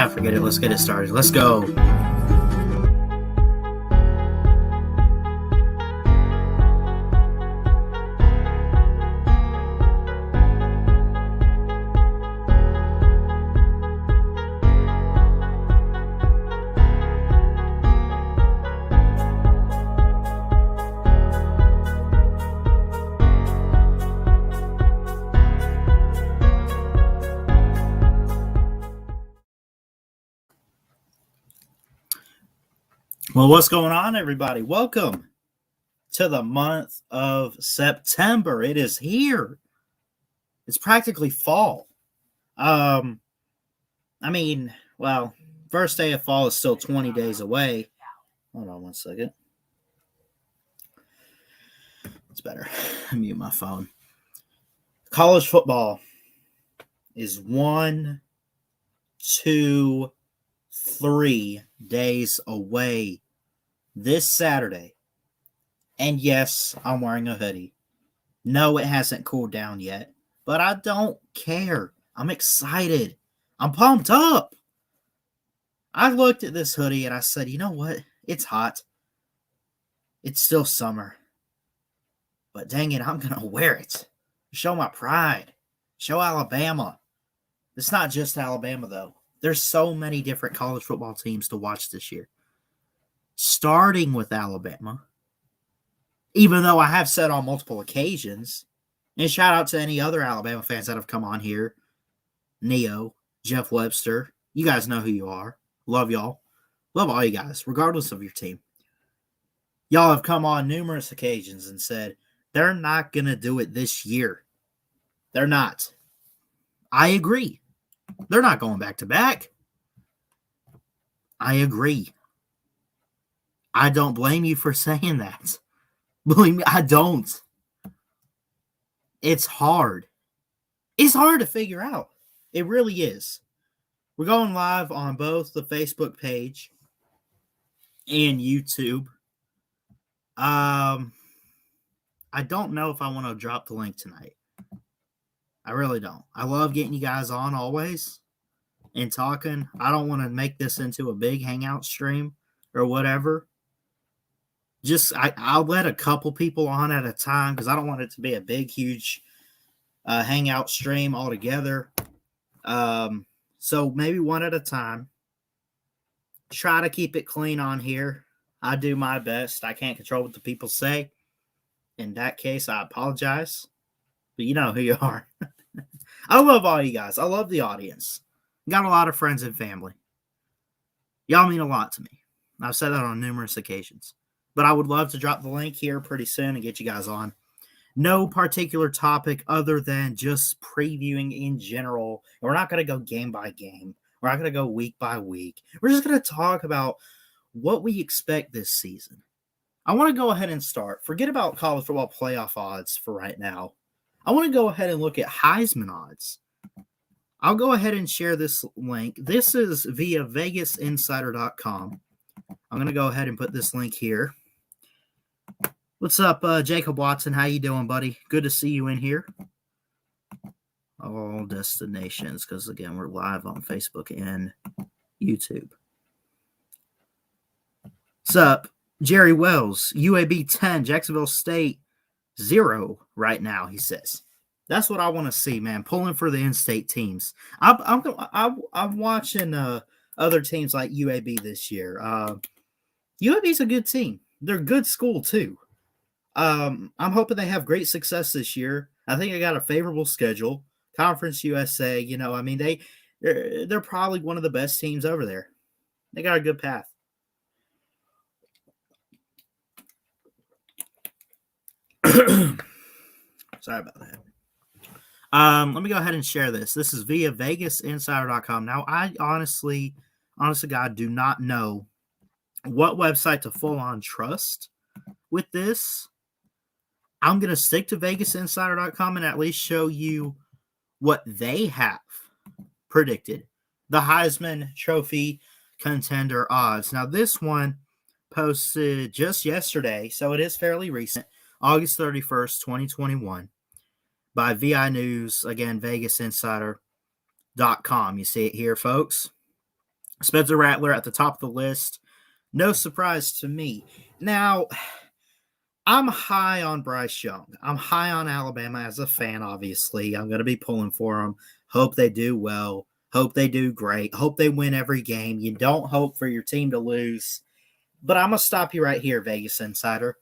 Forget it. Let's get it started. Let's go. Well, what's going on, everybody? Welcome to the month of September. It is here. It's practically fall. First day of fall is still 20 days away. Hold on one second. It's better. Mute my phone. College football is 1, 2, 3 days away this Saturday. And yes, I'm wearing a hoodie. No, it hasn't cooled down yet, but I don't care. I'm excited. I'm pumped up. I looked at this hoodie and I said, you know what? It's hot. It's still summer. But dang it, I'm going to wear it. Show my pride. Show Alabama. It's not just Alabama, though. There's so many different college football teams to watch this year. Starting with Alabama. Even though I have said on multiple occasions, and shout out to any other Alabama fans that have come on here. Neo, Jeff Webster, you guys know who you are. Love y'all. Love all you guys, regardless of your team. Y'all have come on numerous occasions and said, they're not going to do it this year. They're not. I agree. They're not going back to back. I agree. I don't blame you for saying that. Believe me, I don't. It's hard. It's hard to figure out. It really is. We're going live on both the Facebook page and YouTube. I don't know if I want to drop the link tonight. I really don't. I love getting you guys on always and talking. I don't want to make this into a big hangout stream or whatever. I'll let a couple people on at a time because I don't want it to be a big, huge hangout stream altogether. So maybe one at a time. Try to keep it clean on here. I do my best. I can't control what the people say. In that case, I apologize. But you know who you are. I love all you guys. I love the audience. Got a lot of friends and family. Y'all mean a lot to me. I've said that on numerous occasions. But I would love to drop the link here pretty soon and get you guys on. No particular topic other than just previewing in general. We're not going to go game by game. We're not going to go week by week. We're just going to talk about what we expect this season. I want to go ahead and start. Forget about college football playoff odds for right now. I want to go ahead and look at Heisman odds. I'll go ahead and share this link. This is via VegasInsider.com. I'm going to go ahead and put this link here. What's up, Jacob Watson? How you doing, buddy? Good to see you in here. All destinations, because, again, we're live on Facebook and YouTube. What's up? Jerry Wells, UAB 10, Jacksonville State 0 right now, he says. That's what I want to see, man. Pulling for the in-state teams. I'm watching other teams like UAB this year. UAB's a good team. They're a good school, too. I'm hoping they have great success this year. I think they got a favorable schedule. Conference USA, they're probably one of the best teams over there. They got a good path. Sorry about that. Let me go ahead and share this. This is via VegasInsider.com. Now, I honestly, God, do not know what website to full-on trust with this. I'm going to stick to VegasInsider.com and at least show you what they have predicted. The Heisman Trophy contender odds. Now, this one posted just yesterday, so it is fairly recent, August 31st, 2021, by VI News, again, VegasInsider.com. You see it here, folks. Spencer Rattler at the top of the list. No surprise to me. Now, I'm high on Bryce Young. I'm high on Alabama as a fan, obviously. I'm going to be pulling for them. Hope they do well. Hope they do great. Hope they win every game. You don't hope for your team to lose. But I'm going to stop you right here, Vegas Insider.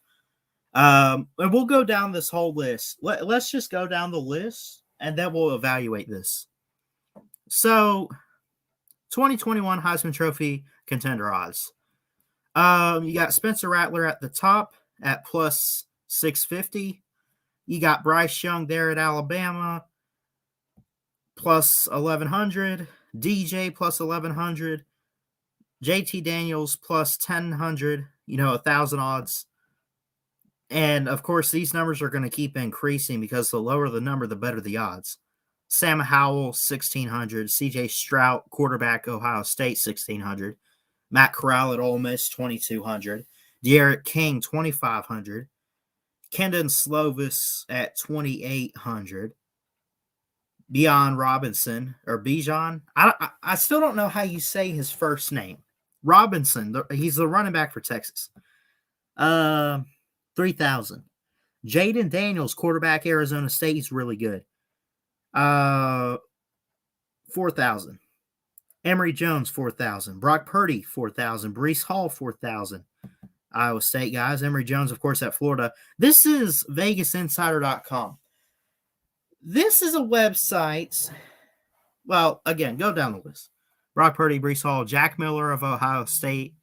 And we'll go down this whole list. Let's just go down the list, and then we'll evaluate this. So, 2021 Heisman Trophy contender odds. You got Spencer Rattler at the top at plus 650. You got Bryce Young there at Alabama plus 1100. DJ plus 1100. JT Daniels plus 1000. 1,000 odds. And, of course, these numbers are going to keep increasing because the lower the number, the better the odds. Sam Howell, 1,600. C.J. Stroud, quarterback, Ohio State, 1,600. Matt Corral at Ole Miss, 2,200. De'Aaron King, 2,500. Kendon Slovis at 2,800. Bijan. I still don't know how you say his first name. Robinson. He's the running back for Texas. 3,000. Jaden Daniels, quarterback, Arizona State. He's really good. 4,000. Emory Jones, 4,000. Brock Purdy, 4,000. Breece Hall, 4,000. Iowa State guys. Emory Jones, of course, at Florida. This is VegasInsider.com. This is a website. Well, again, go down the list. Brock Purdy, Breece Hall, Jack Miller of Ohio State.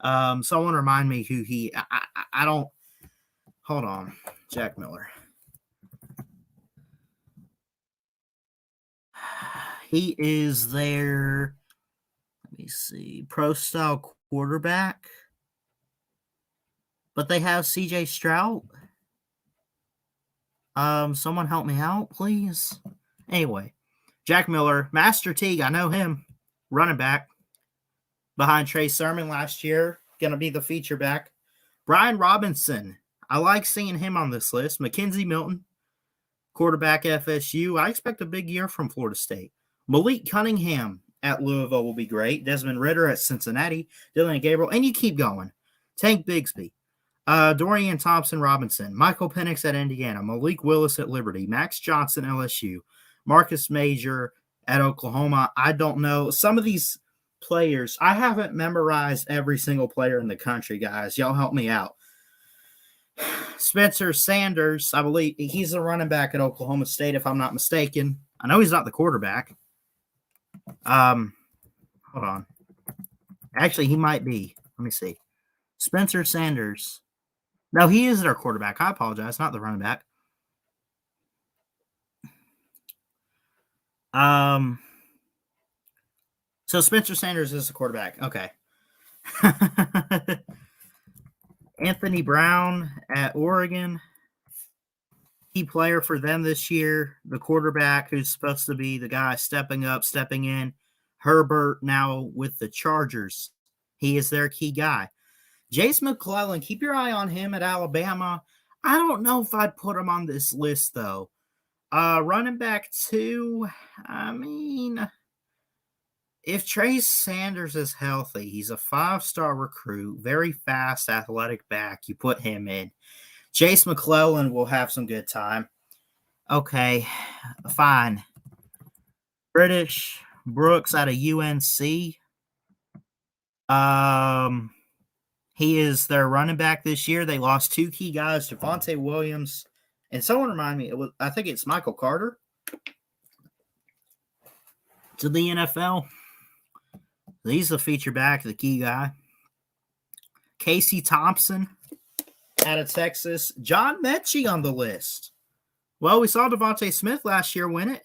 Someone remind me who I don't. Hold on. Jack Miller. He is their, let me see, pro-style quarterback. But they have C.J. Stroud. Someone help me out, please. Anyway, Jack Miller, Master Teague, I know him. Running back. Behind Trey Sermon last year. Going to be the feature back. Brian Robinson. I like seeing him on this list. Mackenzie Milton. Quarterback FSU. I expect a big year from Florida State. Malik Cunningham at Louisville will be great. Desmond Ridder at Cincinnati. Dylan Gabriel. And you keep going. Tank Bigsby. Dorian Thompson-Robinson. Michael Penix at Indiana. Malik Willis at Liberty. Max Johnson, LSU. Marcus Major at Oklahoma. I don't know. Some of these players, I haven't memorized every single player in the country, guys. Y'all help me out. Spencer Sanders, I believe he's a running back at Oklahoma State, if I'm not mistaken. I know he's not the quarterback. Hold on. Actually, he might be. Let me see. Spencer Sanders. No, he is their quarterback. I apologize. Not the running back. So Spencer Sanders is the quarterback. Okay. Anthony Brown at Oregon. Key player for them this year. The quarterback who's supposed to be the guy stepping up, stepping in. Herbert now with the Chargers. He is their key guy. Jace McClellan, keep your eye on him at Alabama. I don't know if I'd put him on this list, though. Running back 2, I mean, if Trey Sanders is healthy, he's a 5-star recruit, very fast, athletic back. You put him in. Jace McClellan will have some good time. Okay, fine. British Brooks out of UNC. He is their running back this year. They lost 2 key guys, Javonte Williams, and someone remind me, I think it's Michael Carter to the NFL. He's the feature back, the key guy. Casey Thompson out of Texas. John Mechie on the list. Well, we saw Devontae Smith last year win it.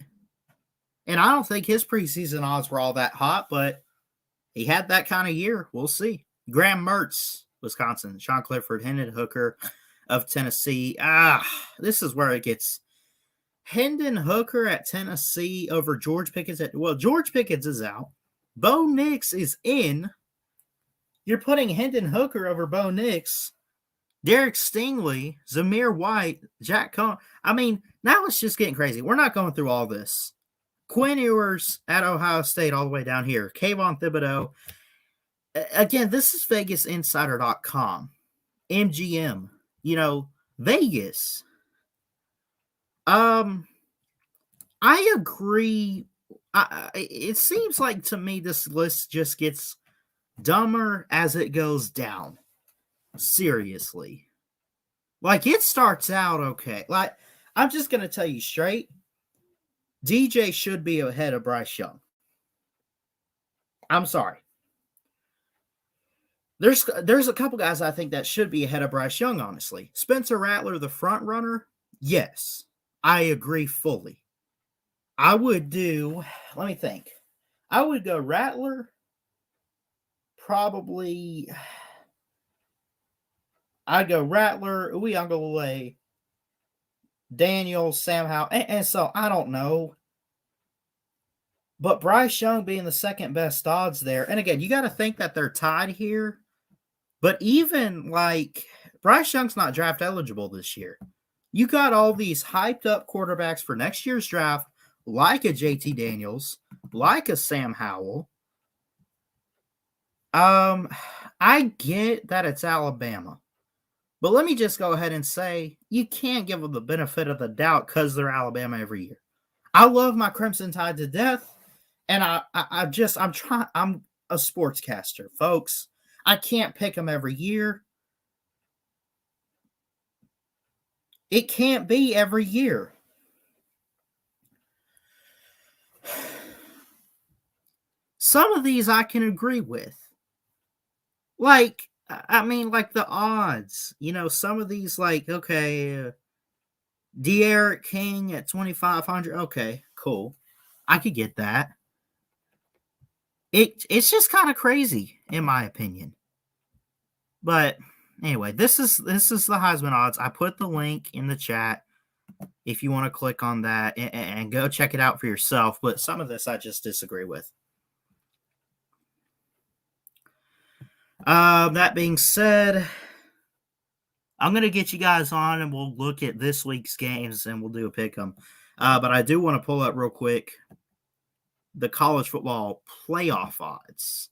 And I don't think his preseason odds were all that hot, but he had that kind of year. We'll see. Graham Mertz, Wisconsin. Sean Clifford, Hendon Hooker of Tennessee. This is where it gets. Hendon Hooker at Tennessee over George Pickens. George Pickens is out. Bo Nix is in. You're putting Hendon Hooker over Bo Nix. Derek Stingley, Zamir White, Jack Cohn. I mean, now it's just getting crazy. We're not going through all this. Quinn Ewers at Ohio State all the way down here. Kayvon Thibodeau. Again, this is VegasInsider.com. MGM. Vegas. I agree. It seems like to me this list just gets dumber as it goes down. Seriously. Like, it starts out okay. Like, I'm just going to tell you straight. DJ should be ahead of Bryce Young. I'm sorry. There's a couple guys I think that should be ahead of Bryce Young, honestly. Spencer Rattler, the front runner, yes, I agree fully. I would do, let me think. I would go Rattler, probably, I'd go Rattler, Uiagalelei, Daniels, Sam Howell, and so I don't know. But Bryce Young being the second best odds there, and again, you got to think that they're tied here. But even like Bryce Young's not draft eligible this year. You got all these hyped up quarterbacks for next year's draft, like a JT Daniels, like a Sam Howell. I get that it's Alabama. But let me just go ahead and say you can't give them the benefit of the doubt because they're Alabama every year. I love my Crimson Tide to death, and I'm a sportscaster, folks. I can't pick them every year. It can't be every year. Some of these I can agree with. Like, I mean, like the odds. Some of these, like, okay, De'Aaron King at 2,500. Okay, cool. I could get that. It's just kind of crazy, in my opinion. But anyway, this is the Heisman odds. I put the link in the chat if you want to click on that and go check it out for yourself. But some of this I just disagree with. That being said, I'm going to get you guys on and we'll look at this week's games and we'll do a pick 'em. But I do want to pull up real quick the college football playoff odds.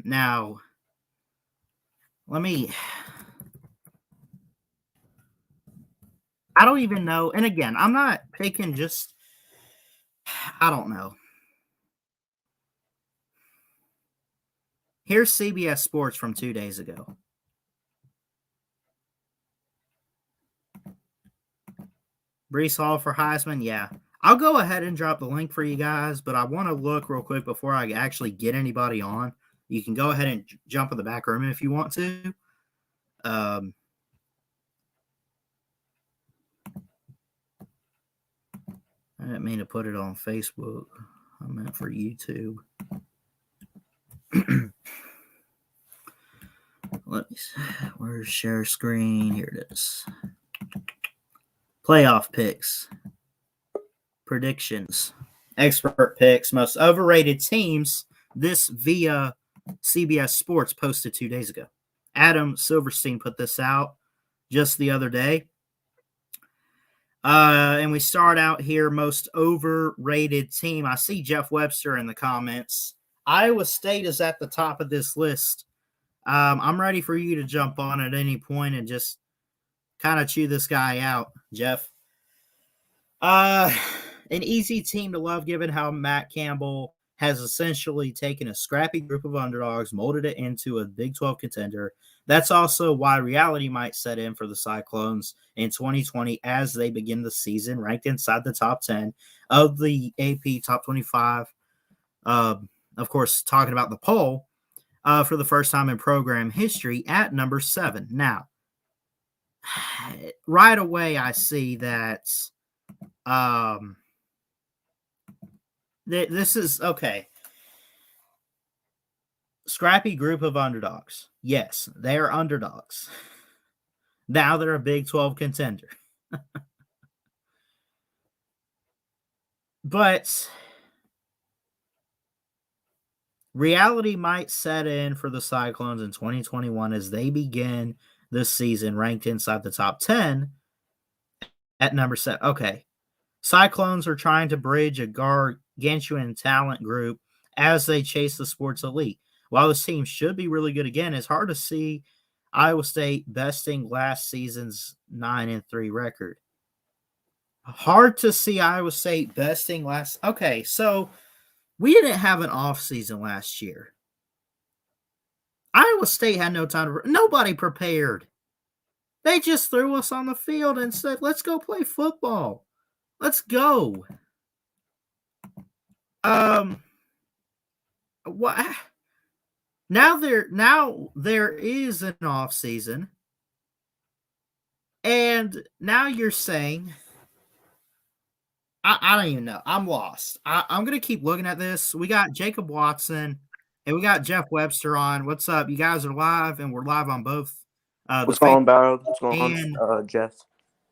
Now, I don't even know. And again, I'm not picking just, I don't know. Here's CBS Sports from 2 days ago. Breece Hall for Heisman, yeah. I'll go ahead and drop the link for you guys, but I want to look real quick before I actually get anybody on. You can go ahead and jump in the back room if you want to. I didn't mean to put it on Facebook. I meant for YouTube. Let me see. Where's share screen? Here it is. Playoff picks. Predictions. Expert picks. Most overrated teams. This via CBS Sports posted 2 days ago. Adam Silverstein put this out just the other day. And we start out here, most overrated team. I see Jeff Webster in the comments. Iowa State is at the top of this list. I'm ready for you to jump on at any point and just kind of chew this guy out, Jeff. An easy team to love given how Matt Campbell has essentially taken a scrappy group of underdogs, molded it into a Big 12 contender. That's also why reality might set in for the Cyclones in 2020 as they begin the season ranked inside the top 10 of the AP Top 25. Of course, talking about the poll for the first time in program history at number 7. Now, right away, I see that this is okay. Scrappy group of underdogs. Yes, they are underdogs. Now they're a Big 12 contender. But reality might set in for the Cyclones in 2021 as they begin this season ranked inside the top 10 at number 7. Okay. Cyclones are trying to bridge a gargantuan talent group as they chase the sports elite. While this team should be really good again, it's hard to see Iowa State besting last season's 9-3 record. Hard to see Iowa State besting last. Okay, so we didn't have an off season last year. Iowa State had no time to. Nobody prepared. They just threw us on the field and said, "Let's go play football. Let's go." What? Now there is an off season, and now you're saying, I don't even know. I'm lost. I'm gonna keep looking at this. We got Jacob Watson and we got Jeff Webster on. What's up? You guys are live, and we're live on both. What's going on, Barrow? What's going on, Jeff?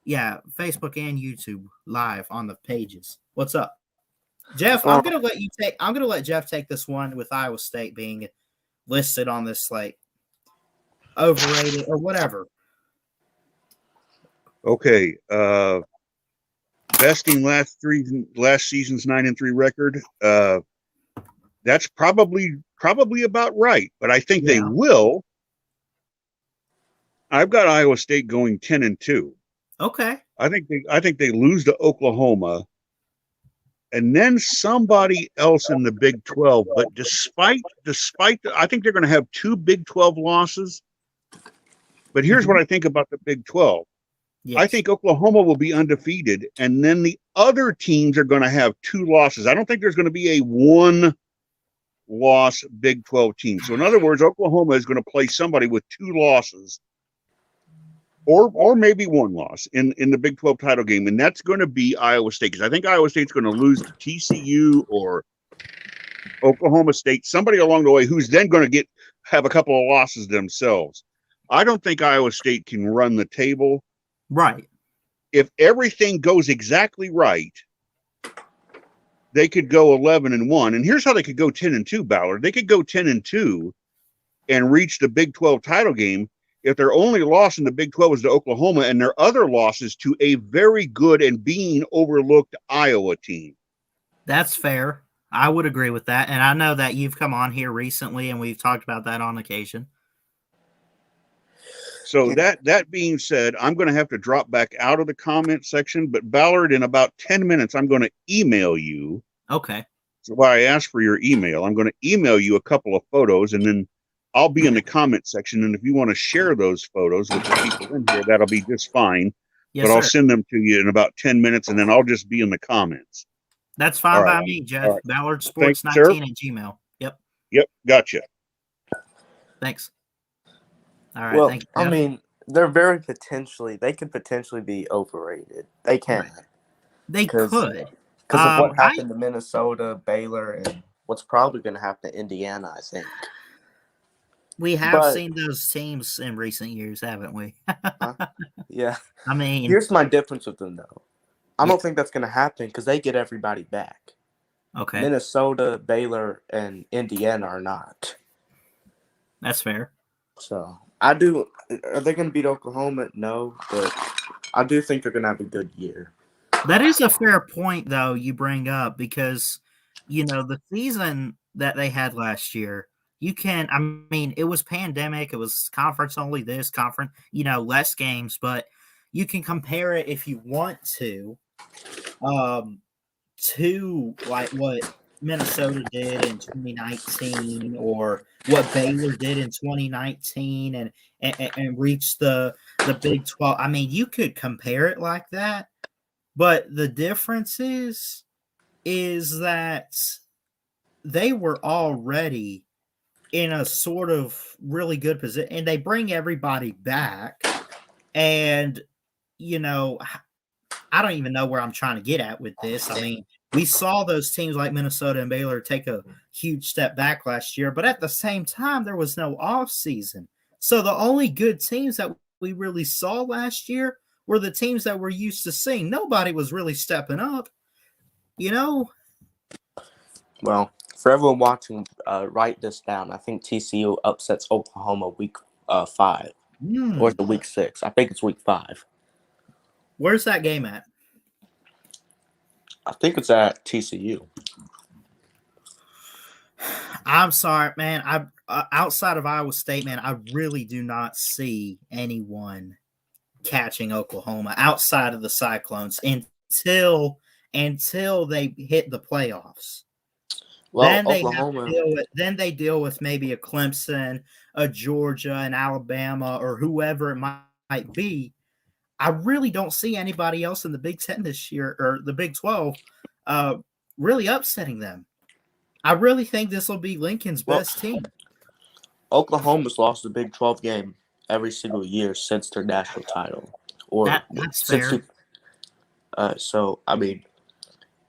Yeah, Facebook and YouTube live on the pages. What's up, Jeff? I'm gonna let Jeff take this one with Iowa State being listed on this slate, overrated or whatever. Okay, besting last season's 9-3 record. That's probably about right, but I think they will. I've got Iowa State going 10-2. Okay. I think they lose to Oklahoma, and then somebody else in the Big 12. But despite I think they're going to have 2 Big 12 losses. But here's what I think about the Big 12. Yes. I think Oklahoma will be undefeated, and then the other teams are going to have 2 losses. I don't think there's going to be a 1-loss Big 12 team. So in other words, Oklahoma is going to play somebody with 2 losses. Or maybe 1 loss in the Big 12 title game, and that's going to be Iowa State, because I think Iowa State's going to lose to TCU or Oklahoma State, somebody along the way who's then going to have a couple of losses themselves. I don't think Iowa State can run the table. Right. If everything goes exactly right, they could go 11-1, and here's how they could go 10-2. Ballard, they could go 10-2 and reach the Big 12 title game if their only loss in the Big 12 is to Oklahoma and their other losses to a very good and being overlooked Iowa team. That's fair. I would agree with that. And I know that you've come on here recently and we've talked about that on occasion. So that being said, I'm going to have to drop back out of the comment section, but Ballard, in about 10 minutes, I'm going to email you. Okay. So why I asked for your email, I'm going to email you a couple of photos, and then I'll be in the comment section, and if you want to share those photos with the people in here, that'll be just fine. Yes, but I'll sir. send them to you in about 10 minutes, and then I'll just be in the comments. That's fine by me, Jeff. Right. Ballard Sports 19 at Gmail. Yep. Yep, gotcha. Thanks. All right, well, thank you, Jeff. I mean, they could potentially be overrated. They can. Right. They could. Because of what happened to Minnesota, Baylor, and what's probably going to happen to Indiana, I think. We have seen those teams in recent years, haven't we? Yeah. I mean, here's my difference with them, though. I don't think that's going to happen because they get everybody back. Okay. Minnesota, Baylor, and Indiana are not. That's fair. So, I do. Are they going to beat Oklahoma? No, but I do think they're going to have a good year. That is a fair point, though, you bring up, because, the season that they had last year, it was pandemic, it was conference only, this conference, less games, but you can compare it if you want to like what Minnesota did in 2019 or what Baylor did in 2019 and reach the Big 12. I mean, you could compare it like that, but the difference is that they were already in a sort of really good position, and they bring everybody back. And, I don't even know where I'm trying to get at with this. I mean, we saw those teams like Minnesota and Baylor take a huge step back last year, but at the same time, there was no off season. So the only good teams that we really saw last year were the teams that we're used to seeing. Nobody was really stepping up, Well, for everyone watching, write this down. I think TCU upsets Oklahoma week 5. Or the week 6. I think it's week 5. Where's that game at? I think it's at TCU. I'm sorry, man. Outside of Iowa State, man, I really do not see anyone catching Oklahoma outside of the Cyclones until they hit the playoffs. Well, Then Oklahoma. they deal with maybe a Clemson, a Georgia, an Alabama, or whoever it might be. I really don't see anybody else in the Big Ten this year or the Big 12 really upsetting them. I really think this will be Lincoln's best team. Oklahoma's lost the Big 12 game every single year since their national title. Or That's fair. So I mean,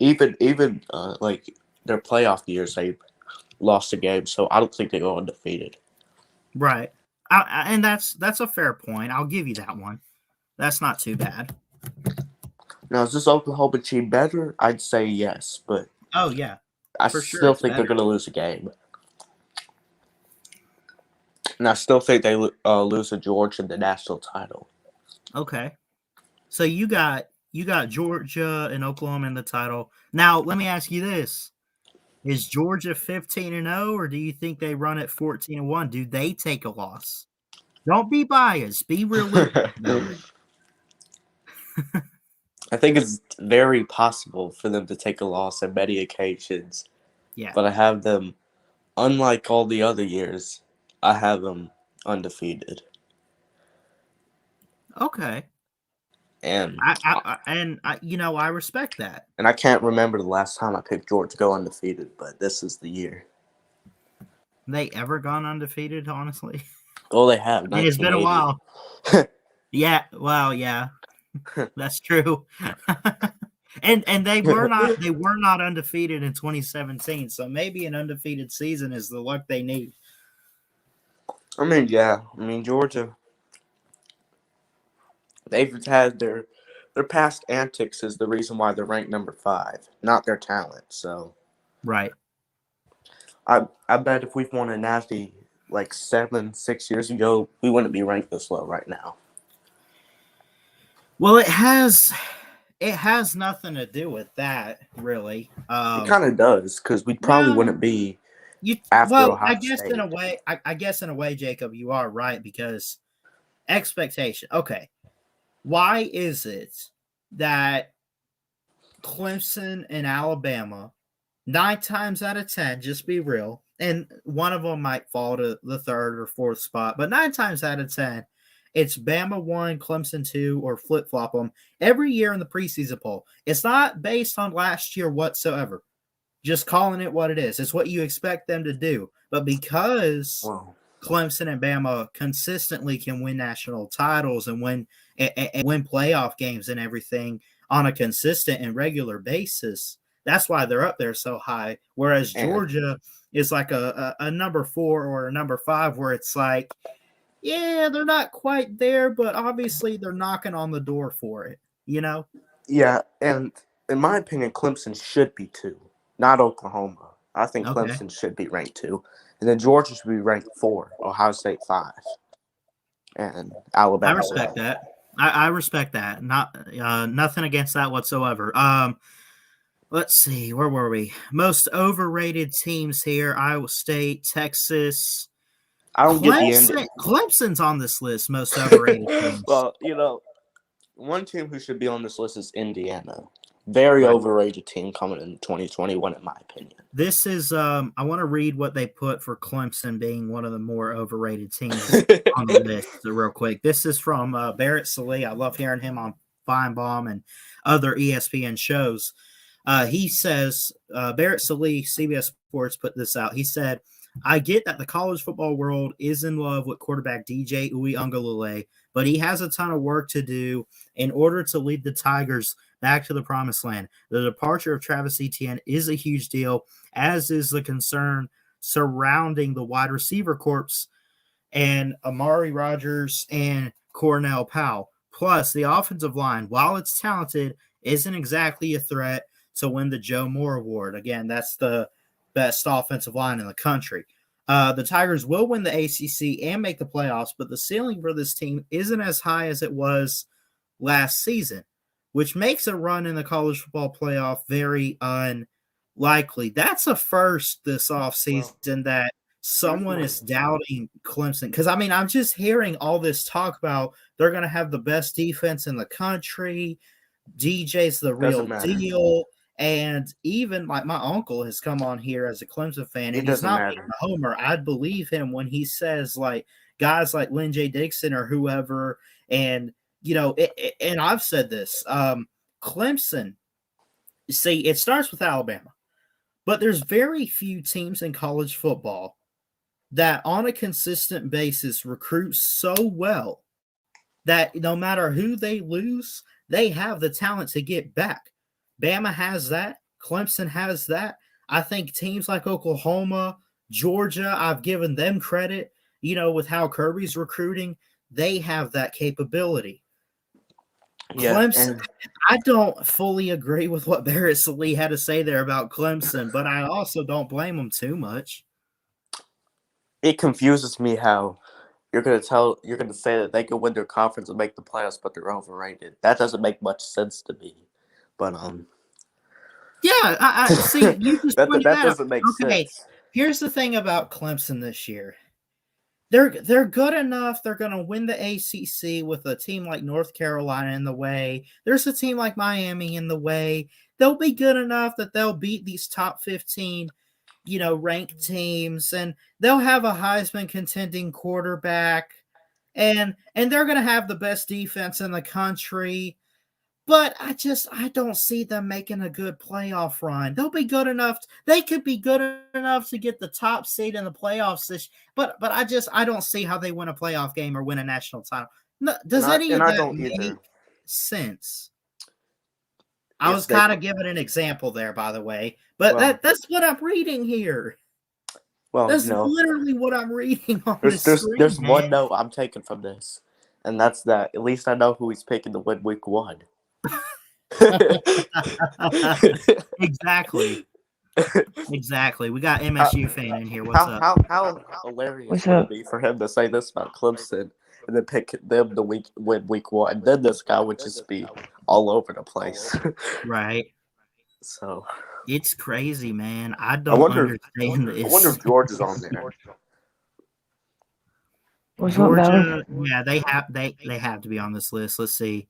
even like their playoff years, they lost a game. So I don't think they go undefeated. Right. And that's a fair point. I'll give you that one. That's not too bad. Now, is this Oklahoma team better? I'd say yes, but oh yeah, I for sure still think they're better. going to lose a game. And I still think they lose to Georgia in the national title. Okay. So you got Georgia and Oklahoma in the title. Now, let me ask you this. Is Georgia 15-0, or do you think they run at 14-1? Do they take a loss? Don't be biased. Be realistic about it. I think it's very possible for them to take a loss on many occasions. Yeah. But I have them, unlike all the other years, I have them undefeated. Okay. And I respect that. And I can't remember the last time I picked Georgia to go undefeated, but this is the year. They ever gone undefeated, honestly? Oh, they have. It's been a while. Yeah, well, yeah. That's true. and they were not undefeated in 2017, so maybe an undefeated season is the luck they need. I mean, yeah. I mean, Georgia, they've had their past antics is the reason why they're ranked number 5, not their talent. So, right. I bet if we've won a Natty like 6 years ago, we wouldn't be ranked this low right now. Well, it has nothing to do with that, really. It kind of does, because we probably wouldn't be after Ohio State. I guess in a way, Jacob, you are right, because expectation. Okay. Why is it that Clemson and Alabama, 9 times out of 10, just be real, and one of them might fall to the 3rd or 4th spot, but 9 times out of 10, it's Bama 1, Clemson 2, or flip-flop them every year in the preseason poll. It's not based on last year whatsoever. Just calling it what it is. It's what you expect them to do. But because Clemson and Bama consistently can win national titles and win playoff games and everything on a consistent and regular basis, that's why they're up there so high. Whereas Georgia is like a number 4 or a number 5, where it's like, yeah, they're not quite there, but obviously they're knocking on the door for it, you know? Yeah, and in my opinion, Clemson should be 2, not Oklahoma. I think Clemson should be ranked 2. And then Georgia should be ranked 4, Ohio State 5, and Alabama. I respect that. I respect that. Nothing against that whatsoever. Let's see, where were we? Most overrated teams here: Iowa State, Texas. I don't get the end. Clemson's on this list, most overrated teams. Well, one team who should be on this list is Indiana. Very overrated team coming in 2021, in my opinion. This is, I want to read what they put for Clemson being one of the more overrated teams on the list real quick. This is from Barrett Sallee. I love hearing him on Feinbaum and other ESPN shows. He says, Barrett Sallee, CBS Sports, put this out. He said, I get that the college football world is in love with quarterback DJ Uiagalelei, but he has a ton of work to do in order to lead the Tigers back to the promised land. The departure of Travis Etienne is a huge deal, as is the concern surrounding the wide receiver corps and Amari Rogers and Cornell Powell. Plus, the offensive line, while it's talented, isn't exactly a threat to win the Joe Moore Award. Again, that's the best offensive line in the country. The Tigers will win the ACC and make the playoffs, but the ceiling for this team isn't as high as it was last season, which makes a run in the college football playoff very unlikely. That's a first this offseason that someone is doubting Clemson. Because, I mean, I'm just hearing all this talk about they're going to have the best defense in the country. DJ's the real deal. And even like my uncle has come on here as a Clemson fan, and he's not being a homer. I'd believe him when he says like guys like Lynn J. Dixon or whoever. And, you know, and I've said this, Clemson, see, it starts with Alabama, but there's very few teams in college football that on a consistent basis recruit so well that no matter who they lose, they have the talent to get back. Bama has that. Clemson has that. I think teams like Oklahoma, Georgia, I've given them credit, you know, with how Kirby's recruiting, they have that capability. Yeah, Clemson, I don't fully agree with what Barrett Lee had to say there about Clemson, but I also don't blame him too much. It confuses me how you're going to say that they can win their conference and make the playoffs, but they're overrated. That doesn't make much sense to me. But yeah, I see. You just that doesn't make sense. Here's the thing about Clemson this year. They're good enough. They're going to win the ACC with a team like North Carolina in the way. There's a team like Miami in the way. They'll be good enough that they'll beat these top 15, you know, ranked teams, and they'll have a Heisman contending quarterback, and they're going to have the best defense in the country. But I don't see them making a good playoff run. They'll be good enough. They could be good enough to get the top seed in the playoffs. But I don't see how they win a playoff game or win a national title. No, does any of that make sense? I was kind of giving an example there, by the way. But that's what I'm reading here. Well, that's literally what I'm reading on this screen. There's one note I'm taking from this, and that's that at least I know who he's picking to win week 1. Exactly. We got MSU fan in here. What's up? How hilarious would it be for him to say this about Clemson and then pick them to win week 1? Then this guy would just be all over the place. Right. So it's crazy, man. I understand this. I wonder if George is on there. Georgia, yeah, they have to be on this list. Let's see.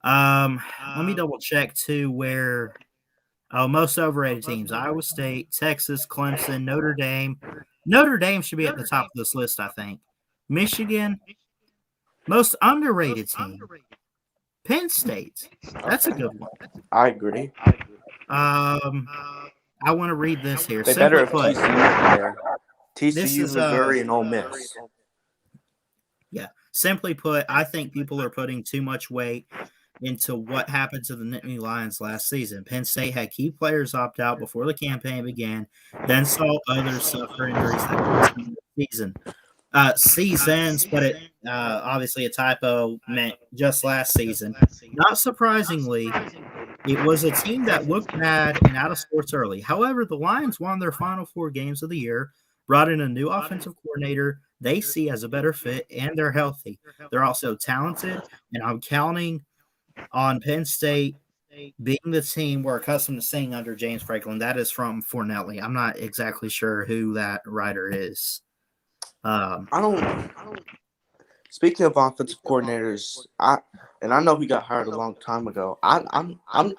Let me double check too where most overrated teams: Iowa State, Texas, Clemson, Notre Dame. Notre Dame should be at the top of this list, I think. Michigan, most underrated team. Penn State. That's a good one. I agree. I want to read this here. They better have TCU there. TCU, Missouri, and Ole Miss. Yeah. Simply put, I think people are putting too much weight into what happened to the Nittany Lions last season. Penn State had key players opt out before the campaign began, then saw others suffer injuries that seasons, but it obviously a typo meant just last season. Not surprisingly, it was a team that looked bad and out of sorts early. However, the Lions won their final 4 games of the year, brought in a new offensive coordinator they see as a better fit, and they're healthy. They're also talented, and I'm counting on Penn State being the team we're accustomed to seeing under James Franklin. That is from Fornelli. I'm not exactly sure who that writer is. I don't. Speaking of offensive coordinators, I know he got hired a long time ago. I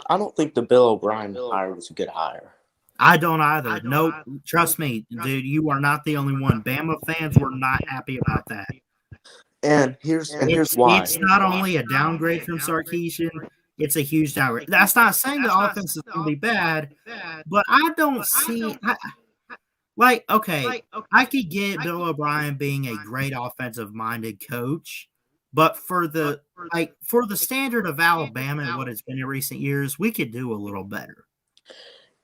don't think the Bill O'Brien hire was a good hire. I don't either. No, trust me, dude. You are not the only one. Bama fans were not happy about that. And here's why. It's not only a downgrade from Sarkisian, it's a huge downgrade. That's not saying the offense is going to be bad, but I don't see I could get Bill O'Brien being a great offensive-minded coach, but for the standard of Alabama and what it's been in recent years, we could do a little better.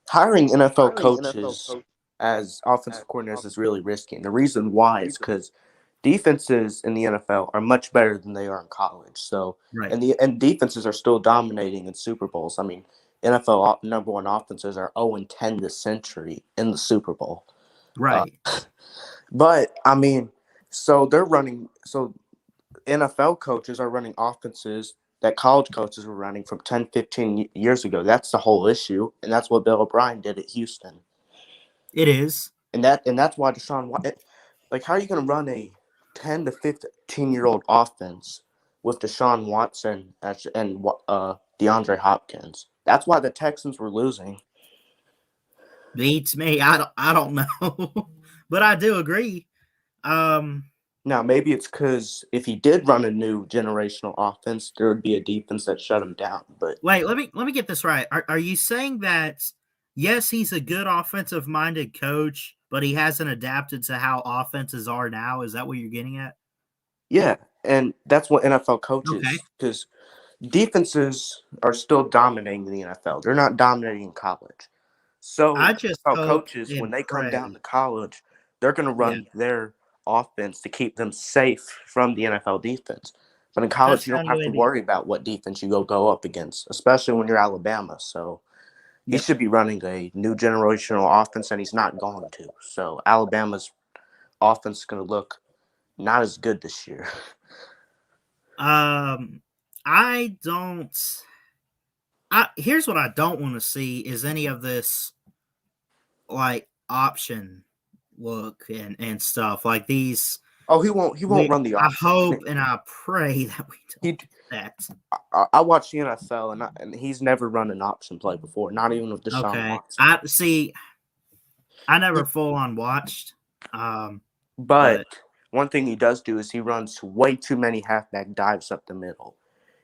Hiring NFL coaches as offensive coordinators is really risky. And the reason why is because defenses in the NFL are much better than they are in college. So, right. and defenses are still dominating in Super Bowls. I mean, NFL number 1 offenses are 0-10 this century in the Super Bowl. Right. But I mean, so NFL coaches are running offenses that college coaches were running from 10, 15 years ago. That's the whole issue, and that's what Bill O'Brien did at Houston. It is. And that's why Deshaun Watson, like, how are you going to run a 10 to 15-year-old offense with Deshaun Watson and DeAndre Hopkins? That's why the Texans were losing. Beats me. I don't know, but I do agree. Now, maybe it's because if he did run a new generational offense, there would be a defense that shut him down. But wait, let me get this right. Are you saying that yes, he's a good offensive minded coach, but he hasn't adapted to how offenses are now? Is that what you're getting at? yeah, and that's what NFL coaches, Okay. because defenses are still dominating the NFL. They're not dominating in college. So I just NFL hope coaches, and when they come pray. down to college, they're going to run their offense to keep them safe from the NFL defense. But in college, That's you don't kind of have the to way worry about what defense you go up against, especially when you're Alabama. So he Yep. should be running a new generational offense, and he's not going to. So Alabama's offense is going to look not as good this year. I don't. Here's what I don't want to see is any of this like option look and stuff like these. Oh, he won't run the I option. hope and I pray that we don't do that. I watch the NFL, and he's never run an option play before, not even with Deshaun Watson. I see. I never full on watched. But one thing he does do is he runs way too many halfback dives up the middle,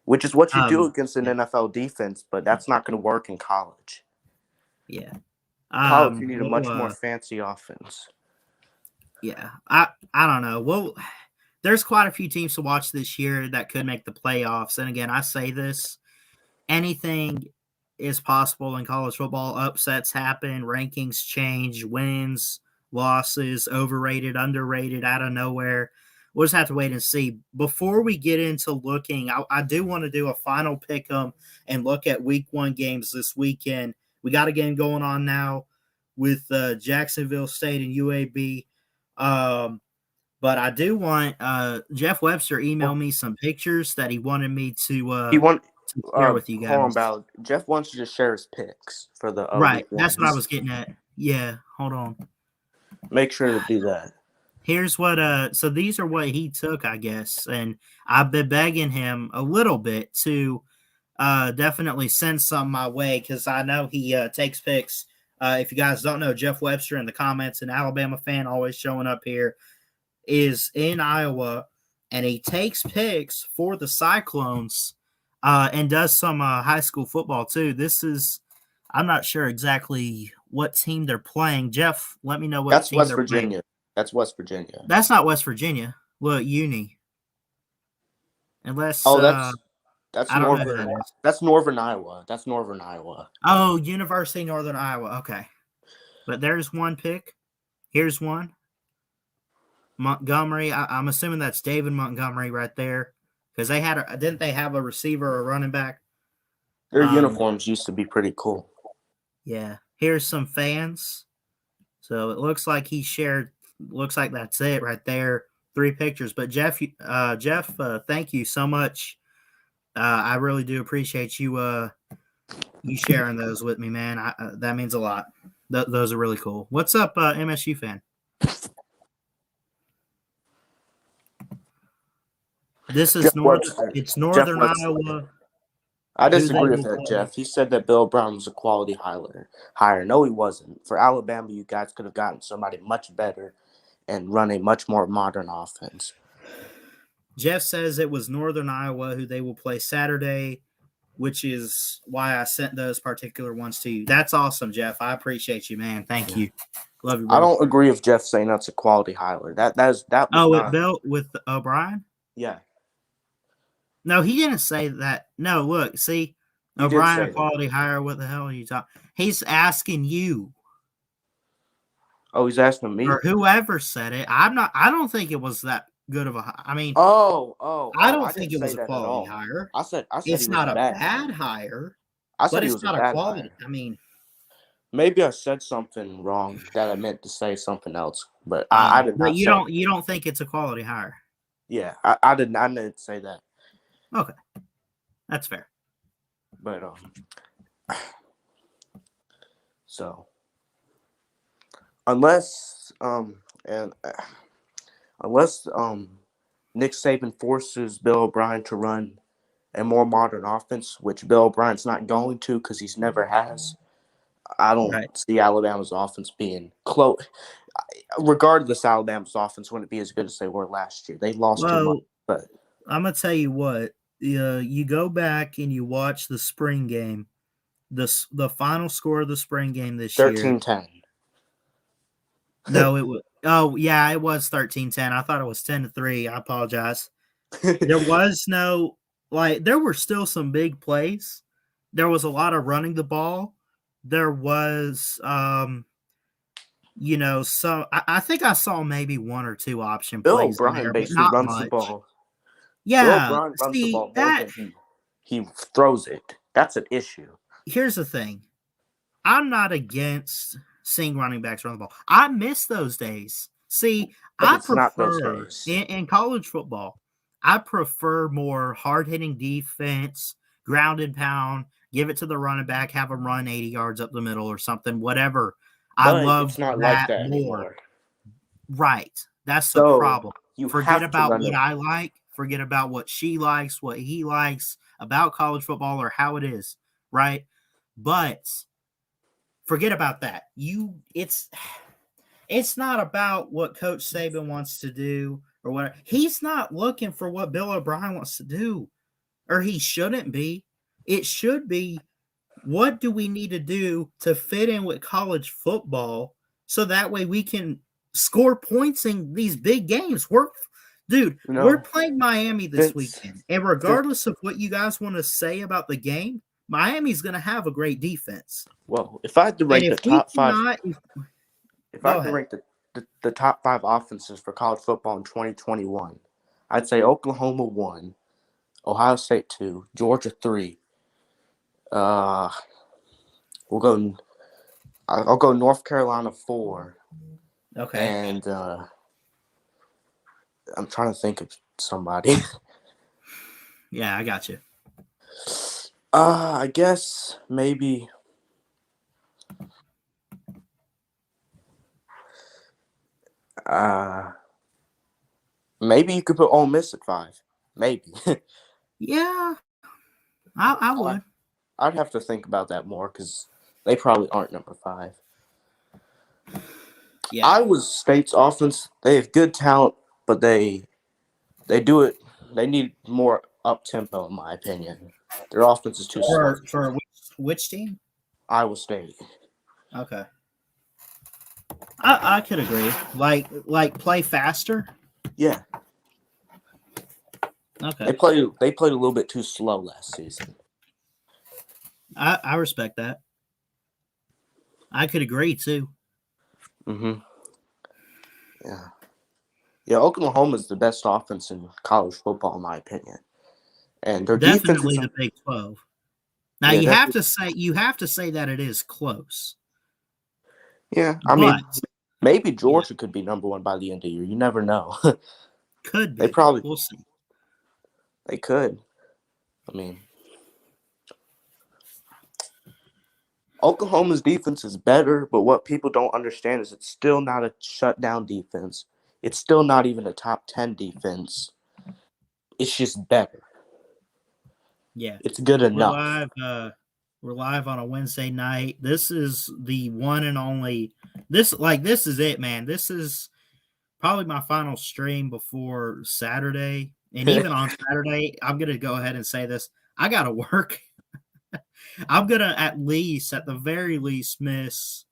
which is what you do against an NFL defense, but that's not going to work in college. Yeah. College, you need a much more fancy offense. Yeah. I don't know. Well, there's quite a few teams to watch this year that could make the playoffs. And again, I say this, anything is possible in college football. Upsets happen, rankings change, wins, losses, overrated, underrated, out of nowhere. We'll just have to wait and see. Before we get into looking, I do want to do a final pick 'em and look at week 1 games this weekend. We got a game going on now with Jacksonville State and UAB. But I do want Jeff Webster email me some pictures that he wanted me to share with you guys. Hold on, Ballard. Jeff wants you to share his picks for the right. That's what I was getting at. Yeah, hold on. Make sure to do that. Here's what so these are what he took, I guess, and I've been begging him a little bit to definitely send some my way because I know he takes picks. If you guys don't know, Jeff Webster in the comments, an Alabama fan, always showing up here, is in Iowa, and he takes picks for the Cyclones and does some high school football too. I'm not sure exactly what team they're playing. Jeff, let me know what That's team West they're Virginia. playing. That's West Virginia. That's not West Virginia. Look, Uni. Unless that's I don't know who that is. That's Northern Iowa. That's Northern Iowa. Oh, University of Northern Iowa. Okay. But there's one pick. Here's one. Montgomery. I'm assuming that's David Montgomery right there. Because didn't they have a receiver or a running back? Their uniforms used to be pretty cool. Yeah. Here's some fans. So it looks like he shared. Looks like that's it right there. 3 pictures. But Jeff, thank you so much. I really do appreciate you sharing those with me, man. That means a lot. Those are really cool. What's up, MSU fan? This is Northern Iowa. I disagree with that, Jeff. He said that Bill Brown was a quality hire. No, he wasn't. For Alabama, you guys could have gotten somebody much better and run a much more modern offense. Jeff says it was Northern Iowa who they will play Saturday, which is why I sent those particular ones to you. That's awesome, Jeff. I appreciate you, man. Thank you. Love you, bro. I don't agree with Jeff saying that's a quality hire. That was with O'Brien? Yeah. No, he didn't say that. No, look, see, O'Brien, a quality hire. What the hell are you talking? He's asking you. Oh, he's asking me. Or whoever said it. I don't think it was that good of a. I mean. I don't think it was a quality hire. I said it's not a bad hire. But it's not a quality. I mean. Maybe I said something wrong that I meant to say something else, but I did not. But you don't think it's a quality hire? Yeah, I didn't say that. Okay. That's fair. But so unless Nick Saban forces Bill O'Brien to run a more modern offense, which Bill O'Brien's not going to because he's never has, I don't see Alabama's offense being close. Regardless, Alabama's offense wouldn't be as good as they were last year. They lost too much. But I'm gonna tell you what. You go back and you watch the spring game. The final score of the spring game this 13-10. year. No, it was. Oh yeah, it was 13-10. I thought it was 10-3. I apologize. There was no there were still some big plays. There was a lot of running the ball. There was so I think I saw maybe one or two option Bill plays in O'Brien there, but basically not runs much. the ball. Yeah, Bill O'Brien runs the ball more than he throws it. That's an issue. Here's the thing. I'm not against seeing running backs run the ball. I miss those days. See, but I it's not those prefer days. In college football, I prefer more hard-hitting defense, ground and pound, give it to the running back, have them run 80 yards up the middle or something, whatever. I love it's not that like that more. anymore. Right. That's the problem. Forget about what I like. Forget about what she likes, what he likes about college football or how it is, right? But forget about that. It's not about what Coach Saban wants to do or what he's not looking for what Bill O'Brien wants to do, or he shouldn't be. It should be, what do we need to do to fit in with college football so that way we can score points in these big games? We're playing Miami this weekend, and regardless of what you guys want to say about the game, Miami's going to have a great defense. Well, if I had to rank the top five, if I had to rank the top 5 offenses for college football in 2021, I'd say Oklahoma 1, Ohio State 2, Georgia 3. I'll go North Carolina 4. Okay. And I'm trying to think of somebody. Yeah, I got you. I guess maybe maybe you could put Ole Miss at 5. Maybe. Yeah, I would. I'd have to think about that more because they probably aren't number 5. Yeah. Iowa State's offense, they have good talent, but they do it. They need more up tempo, in my opinion. Their offense is too slow. For which team? Iowa State. Okay. I could agree. Like play faster. Yeah. Okay. They played a little bit too slow last season. I respect that. I could agree too. Mm-hmm. Yeah. Yeah, Oklahoma's the best offense in college football, in my opinion. And their definitely defense is the Big 12. Now you have to say that it is close. Yeah, I mean, maybe Georgia could be number 1 by the end of the year. You never know. Could be. They probably. We'll see. They could. I mean, Oklahoma's defense is better, but what people don't understand is it's still not a shutdown defense. It's still not even a top 10 defense. It's just better. Yeah. It's good enough. We're live on a Wednesday night. This is the one and only. This is it, man. This is probably my final stream before Saturday. And even on Saturday, I'm going to go ahead and say this. I got to work. I'm going to at the very least, miss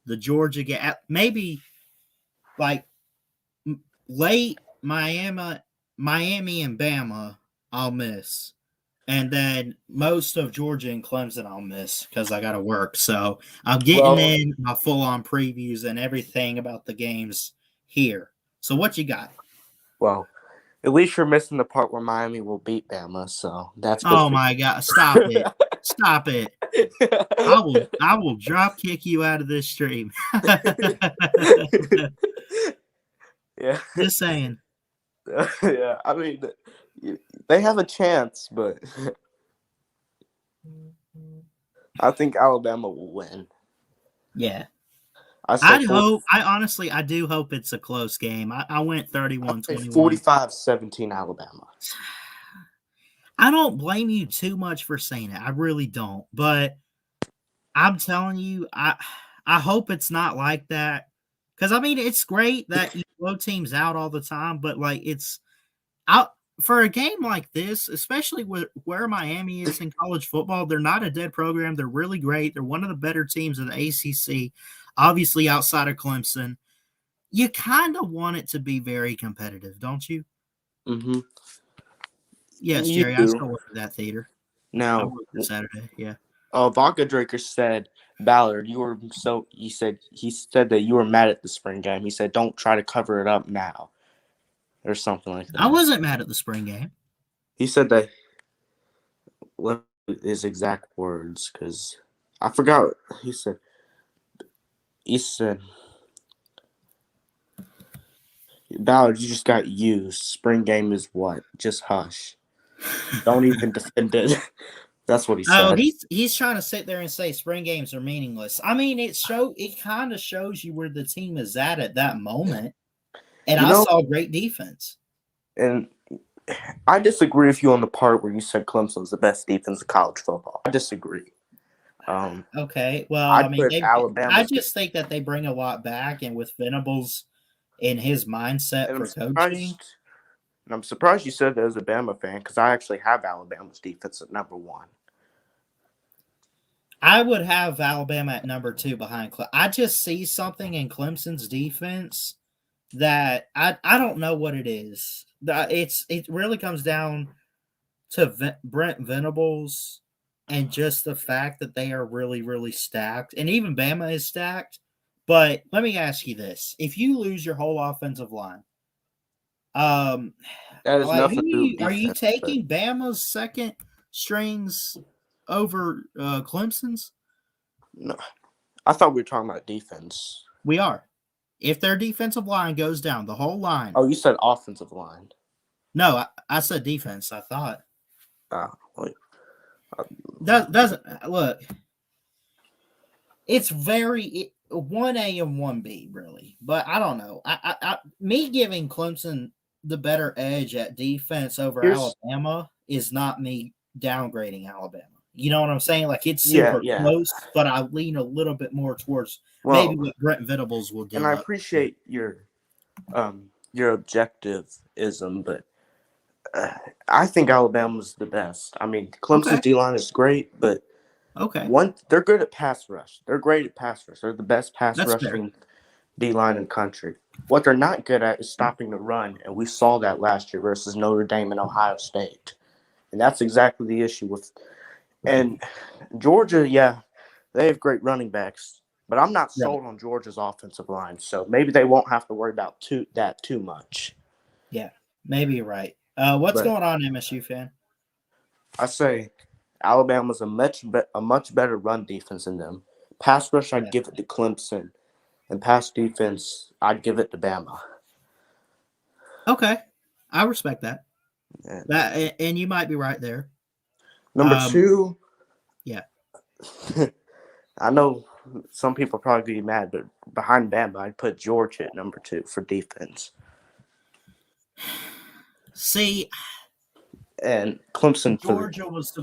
the Georgia game. Maybe late Miami and Bama, I'll miss. And then most of Georgia and Clemson I'll miss because I got to work. So I'm getting in my full-on previews and everything about the games here. So what you got? Well, at least you're missing the part where Miami will beat Bama, so that's good. Oh my God! Stop it! Stop it! I will drop kick you out of this stream. Yeah, just saying. Yeah, I mean, they have a chance, but I think Alabama will win. Yeah. I say I do hope it's a close game. I went 31-21. 45-17 Alabama. I don't blame you too much for saying it. I really don't. But I'm telling you, I hope it's not like that. Because, I mean, it's great that you blow teams out all the time, but, like, it's out for a game like this, especially where Miami is in college football. They're not a dead program. They're really great. They're one of the better teams in the ACC, obviously outside of Clemson. You kind of want it to be very competitive, don't you? Mm-hmm. Yes, You Jerry. I do. still work at that theater. I Now, worked this Saturday. Yeah. Vodka Draker said, Ballard, he said that you were mad at the spring game. He said, don't try to cover it up now, or something like that. I wasn't mad at the spring game. He said that. What his exact words? Because I forgot. He said, Ballard, you just got used. Spring game is what? Just hush. Don't even defend it. That's what he said. Oh, he's trying to sit there and say spring games are meaningless. I mean, it kind of shows you where the team is at that moment. And I saw great defense. And I disagree with you on the part where you said Clemson's the best defense in college football. I disagree. Okay, well, I mean, I just think that they bring a lot back, and with Venables in his mindset for coaching. And I'm surprised you said that as a Bama fan, because I actually have Alabama's defense at number 1. I would have Alabama at number 2 behind Clemson. I just see something in Clemson's defense that I don't know what it is. It really comes down to Brent Venables and just the fact that they are really, really stacked. And even Bama is stacked. But let me ask you this. If you lose your whole offensive line, that is nothing to do with defense, are you taking Bama's second strings over Clemson's? No. I thought we were talking about defense. We are. If their defensive line goes down, the whole line. Oh, you said offensive line. No, I said defense, I thought. Doesn't look. It's very 1A and 1B, really. But I don't know. Me giving Clemson the better edge at defense over Alabama is not me downgrading Alabama. You know what I'm saying? Like, it's super close, but I lean a little bit more towards maybe what Brent Venables will do. And I appreciate your objectivism, but I think Alabama's the best. I mean, Clemson's D-line is great, but they're good at pass rush. They're great at pass rush. They're the best pass rushing D-line in the country. What they're not good at is stopping the run, and we saw that last year versus Notre Dame and Ohio State. And that's exactly the issue with – and Georgia, they have great running backs, but I'm not sold on Georgia's offensive line, so maybe they won't have to worry about that too much. Yeah, maybe you're right. What's going on, MSU fan? I say Alabama's a much better run defense than them. Pass rush, I'd give it to Clemson, and pass defense, I'd give it to Bama. Okay, I respect that. Yeah. And you might be right there. Number 2. Yeah. I know some people probably be mad, but behind Bama, I'd put Georgia at number 2 for defense. See, and Clemson. Georgia was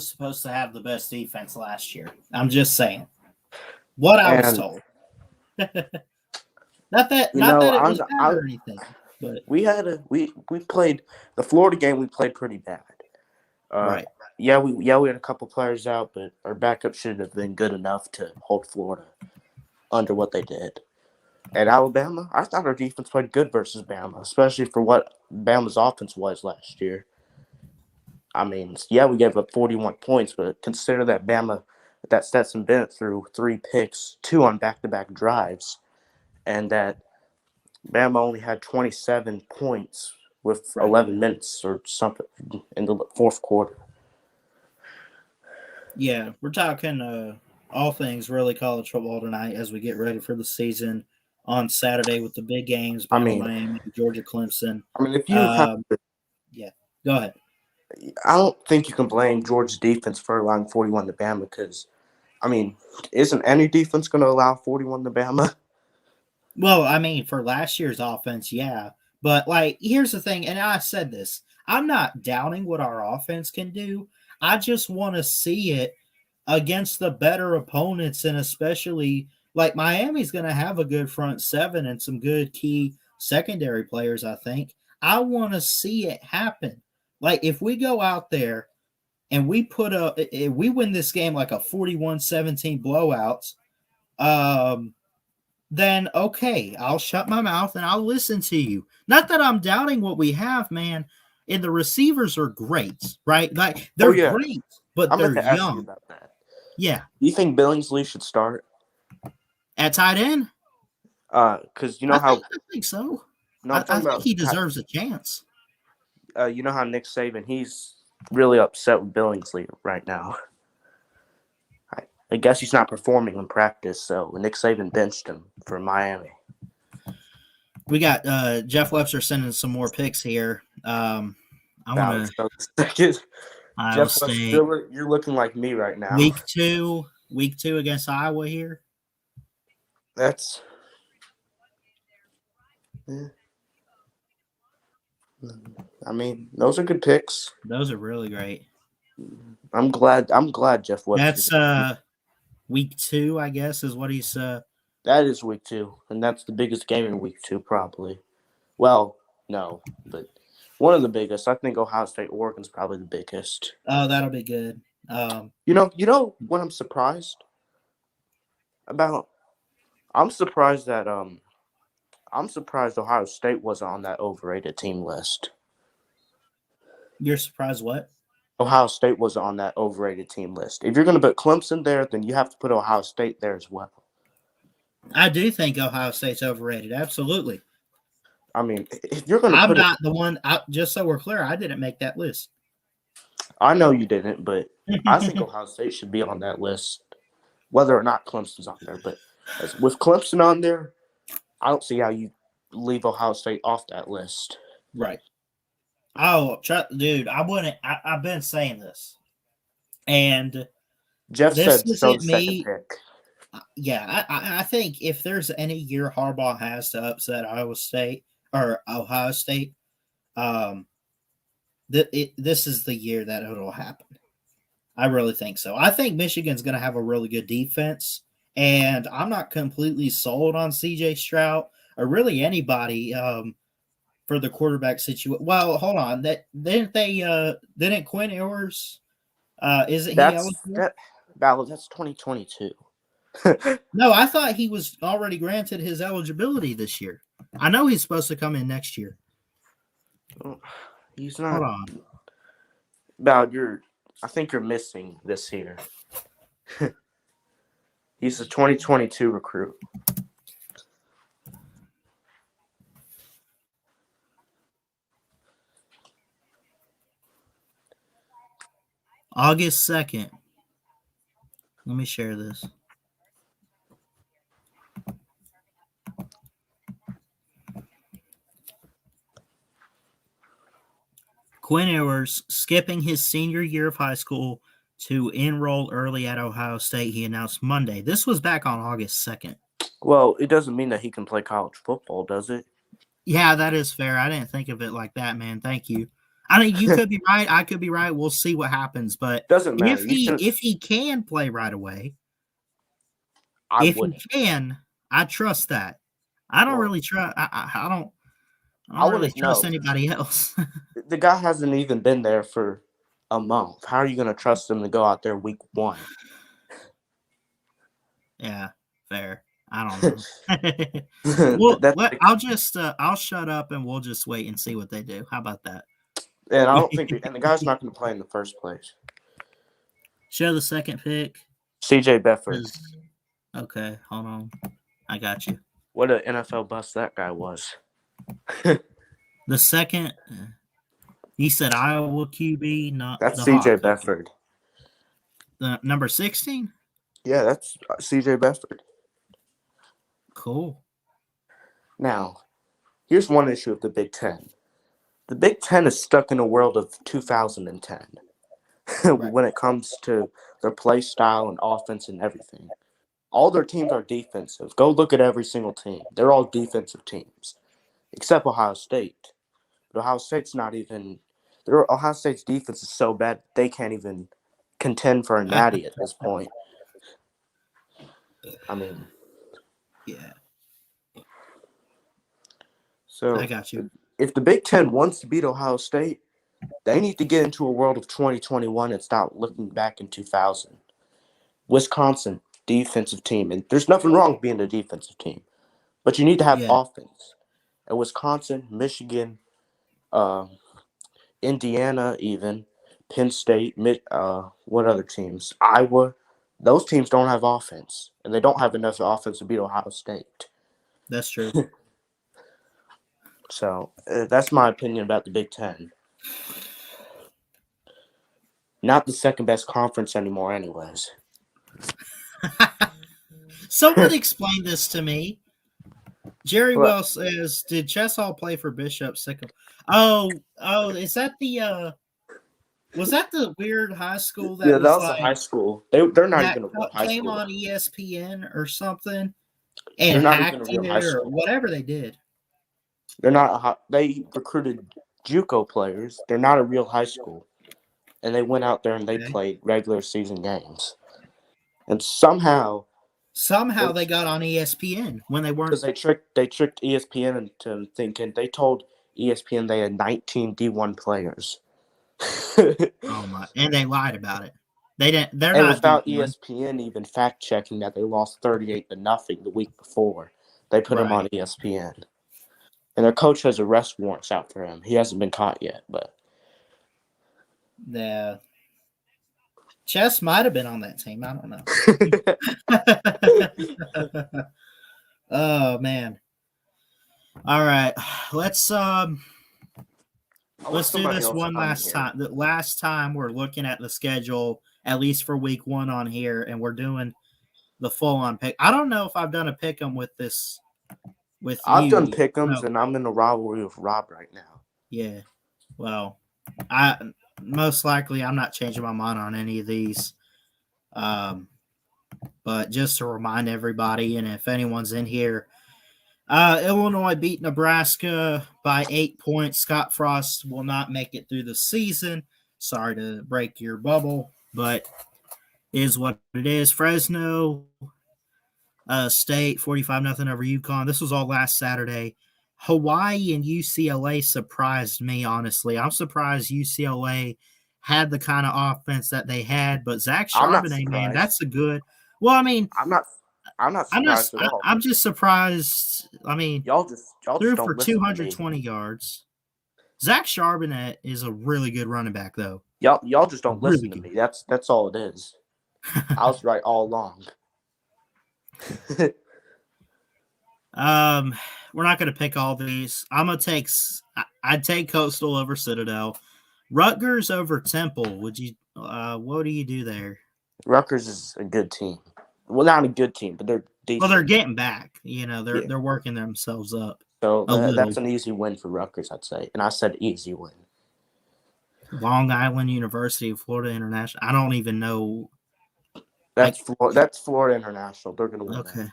supposed to have the best defense last year. I'm just saying what I was told. not that it was bad or anything, but we played the Florida game. We played pretty bad. Right. Yeah, we had a couple players out, but our backup should have been good enough to hold Florida under what they did. At Alabama, I thought our defense played good versus Bama, especially for what Bama's offense was last year. I mean, we gave up 41 points, but consider that Bama, that Stetson Bennett threw 3 picks, 2 on back-to-back drives, and that Bama only had 27 points with 11 minutes or something in the fourth quarter. Yeah, we're talking all things really college football tonight as we get ready for the season on Saturday with the big games, Miami, Georgia, Clemson. I mean, if you have go ahead. I don't think you can blame Georgia's defense for allowing 41 to Bama because, I mean, isn't any defense going to allow 41 to Bama? Well, I mean, for last year's offense, yeah. But, like, here's the thing, and I said this. I'm not doubting what our offense can do. I just want to see it against the better opponents, and especially, like, Miami's going to have a good front seven and some good key secondary players, I think. I want to see it happen. Like, if we go out there and if we win this game like a 41-17 blowout, then okay, I'll shut my mouth and I'll listen to you. Not that I'm doubting what we have, man. And the receivers are great, right? Like they're great, but I meant they're to ask you young. about that. Yeah. Do you think Billingsley should start? At tight end? Because you know I think so. No, I'm I talking think about he deserves a chance. you know how Nick Saban, he's really upset with Billingsley right now. I guess he's not performing in practice, so Nick Saban benched him for Miami. We got Jeff Webster sending some more picks here. I want to Iowa State. You're looking like me right now. Week two against Iowa here. That's I mean, those are good picks. Those are really great. I'm glad Jeff Webster. That's week 2, I guess, is what he's That is week 2, and that's the biggest game in week 2, probably. Well, no, but one of the biggest. I think Ohio State Oregon's probably the biggest. Oh, that'll be good. You know what I'm surprised about? I'm surprised Ohio State wasn't on that overrated team list. You're surprised what? Ohio State wasn't on that overrated team list. If you're going to put Clemson there, then you have to put Ohio State there as well. I do think Ohio State's overrated. Absolutely. I mean, if you're going to I'm not the one. Just so we're clear, I didn't make that list. I know you didn't, but I think Ohio State should be on that list, whether or not Clemson's on there. But with Clemson on there, I don't see how you leave Ohio State off that list. Right. Oh, dude, I wouldn't. I've been saying this, and Jeff this said so. Isn't me. Pick. Yeah, I think if there's any year Harbaugh has to upset Iowa State or Ohio State, this is the year that it'll happen. I really think so. I think Michigan's going to have a really good defense, and I'm not completely sold on C.J. Stroud or really anybody for the quarterback situation. Well, hold on. Didn't Quinn Ewers? Isn't he eligible? That's 2022. No, I thought he was already granted his eligibility this year. I know he's supposed to come in next year. He's not. Hold on. I think you're missing this here. He's a 2022 recruit. August 2nd. Let me share this. Quinn Ewers skipping his senior year of high school to enroll early at Ohio State, he announced Monday. This was back on August 2nd. Well, it doesn't mean that he can play college football, does it? Yeah, that is fair. I didn't think of it like that, man. Thank you. I mean, you could be right. I could be right. We'll see what happens. But doesn't matter. If he can play right away, he can, I trust that. I don't really trust. I don't really trust anybody else. The guy hasn't even been there for a month. How are you going to trust him to go out there week 1? Yeah, fair. I don't know. I'll shut up and we'll just wait and see what they do. How about that? And I don't think, and the guy's not going to play in the first place. Show the second pick. C.J. Beathard. Okay, hold on. I got you. What an NFL bust that guy was. The second, he said Iowa QB, not that's C.J. Beathard. The number 16? Yeah, that's C.J. Beathard. Cool. Now, here's one issue of the Big Ten. The Big Ten is stuck in a world of 2010 when it comes to their play style and offense and everything. All their teams are defensive. Go look at every single team. They're all defensive teams, except Ohio State. But Ohio State's not even – Ohio State's defense is so bad they can't even contend for a natty at this point. I mean – Yeah. So I got you. If the Big Ten wants to beat Ohio State, they need to get into a world of 2021 and stop looking back in 2000. Wisconsin, defensive team. And there's nothing wrong with being a defensive team. But you need to have offense. And Wisconsin, Michigan, Indiana even, Penn State, what other teams? Iowa. Those teams don't have offense. And they don't have enough offense to beat Ohio State. That's true. So that's my opinion about the Big Ten. Not the second best conference anymore, anyways. Someone explained this to me. Jerry Wells says, "Did Chess Hall play for Bishop Sycamore?" Oh, is that the? Was that the weird high school that that was like, a high school? They're not even a real high came school. on ESPN or something and hacked it or whatever they did. They're not. They recruited JUCO players. They're not a real high school, and they went out there and they played regular season games. And somehow they got on ESPN when they weren't. Because they tricked ESPN into thinking. They told ESPN they had 19 D1 players. Oh my! And they lied about it. They didn't. They're and not without D1. ESPN even fact checking that they lost 38-0 the week before. They put him on ESPN. And their coach has arrest warrants out for him. He hasn't been caught yet, but yeah, Chess might have been on that team. I don't know. Oh man! All right, let's do this one last time. The last time we're looking at the schedule, at least for week 1 on here, and we're doing the full-on pick. I don't know if I've done a pick 'em with this. I've done pick'ems, and I'm in a rivalry with Rob right now. Yeah, well, most likely I'm not changing my mind on any of these. But just to remind everybody, and if anyone's in here, Illinois beat Nebraska by 8 points. Scott Frost will not make it through the season. Sorry to break your bubble, but it is what it is. Fresno State 45-0 over UConn. This was all last Saturday. Hawaii and UCLA surprised me, honestly. I'm surprised UCLA had the kind of offense that they had, but Zach Charbonnet, man, that's a good. Well, I mean, I'm not surprised at all. I'm just surprised. I mean, y'all threw for 220 yards. Zach Charbonnet is a really good running back, though. Y'all just don't listen to me. That's all it is. I was right all along. We're not going to pick all these. I'd take Coastal over Citadel. Rutgers over Temple. What do you do there? Rutgers is a good team. Well, not a good team, but they're decent. Well, they're getting back. They're working themselves up. So that's an easy win for Rutgers, I'd say. And I said easy win. Long Island University, Florida International. I don't even know. That's Florida International. They're going to win. Okay.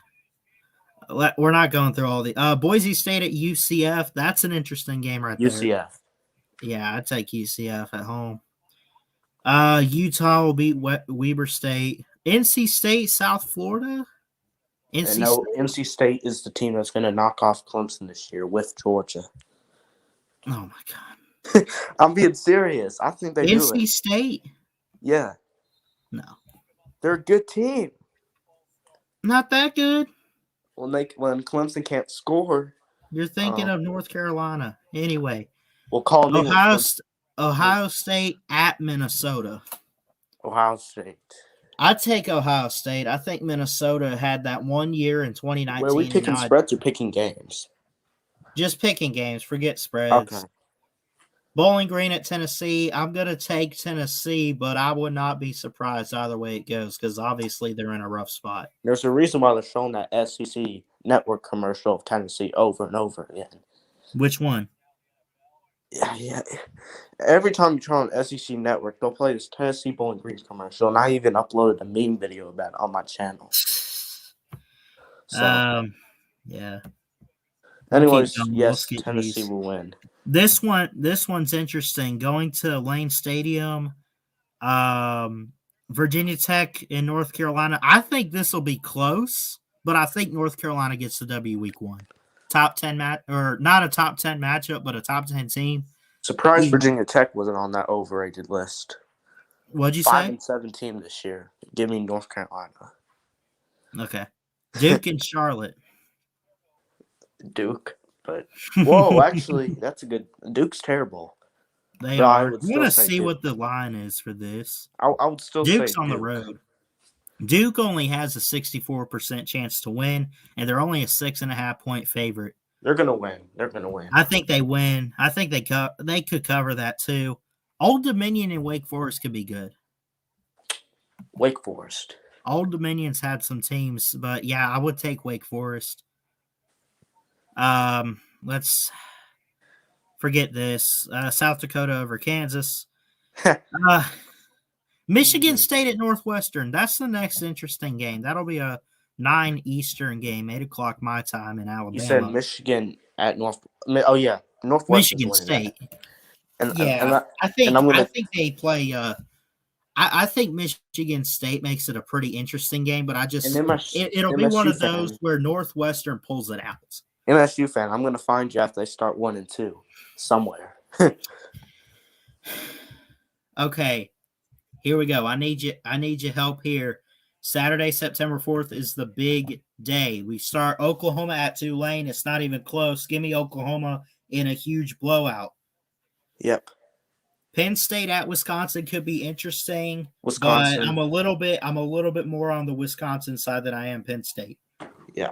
We're not going through all the Boise State at UCF. That's an interesting game right there. UCF. Yeah, I'd take UCF at home. Utah will beat Weber State. NC State, South Florida. NC State is the team that's going to knock off Clemson this year with Georgia. Oh my God! I'm being serious. I think they do it. NC State. Yeah. No. They're a good team. Not that good. When Clemson can't score. You're thinking of North Carolina. Anyway. We'll call Ohio State at Minnesota. Ohio State. I'd take Ohio State. I think Minnesota had that 1 year in 2019. Were we picking spreads or picking games? Just picking games. Forget spreads. Okay. Bowling Green at Tennessee. I'm going to take Tennessee, but I would not be surprised either way it goes because obviously they're in a rough spot. There's a reason why they're showing that SEC network commercial of Tennessee over and over again. Which one? Yeah. Every time you turn on SEC Network, they'll play this Tennessee Bowling Green commercial, and I even uploaded a meme video of that on my channel. So, yeah. anyways, We'll yes, skip Tennessee these. will win. This one's interesting. Going to Lane Stadium, Virginia Tech in North Carolina. I think this will be close, but I think North Carolina gets the W week 1. Top 10 match, or not a top 10 matchup, but a top 10 team. Surprised Virginia Tech wasn't on that overrated list. What'd you say? 5-17 this year. Give me North Carolina. Okay. Duke and Charlotte. Duke, but whoa, actually, that's a good. Duke's terrible. They But I are. would I want to still say see Duke. what the line is for this. I would still say Duke's on the Duke. road. Duke only has a 64% chance to win, and they're only a 6.5 point favorite. They're gonna win. I think they win. I think they could cover that too. Old Dominion and Wake Forest could be good. Wake Forest. Old Dominion's had some teams, but yeah, I would take Wake Forest. Let's forget this. South Dakota over Kansas. Michigan State at Northwestern. That's the next interesting game. That'll be a 9 Eastern game, 8 o'clock my time in Alabama. You said Michigan at North. Oh yeah, Northwestern's Michigan State. I think they play. I think Michigan State makes it a pretty interesting game, but it'll be one of those where Northwestern pulls it out. MSU fan, I'm gonna find you after they start 1-2 somewhere. Okay, here we go. I need your help here. Saturday, September 4th is the big day. We start Oklahoma at Tulane. It's not even close. Give me Oklahoma in a huge blowout. Yep. Penn State at Wisconsin could be interesting. Wisconsin. But I'm a little bit more on the Wisconsin side than I am Penn State. Yeah.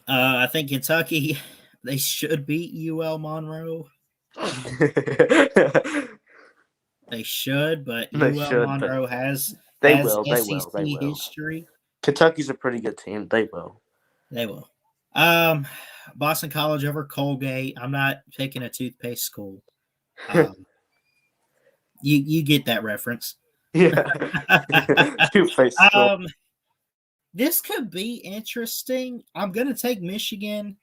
I think Kentucky, they should beat UL Monroe. They should, but Monroe has SEC history. Kentucky's a pretty good team. They will. Boston College over Colgate. I'm not picking a toothpaste school. You get that reference. Yeah. Toothpaste school. This could be interesting. I'm going to take Michigan.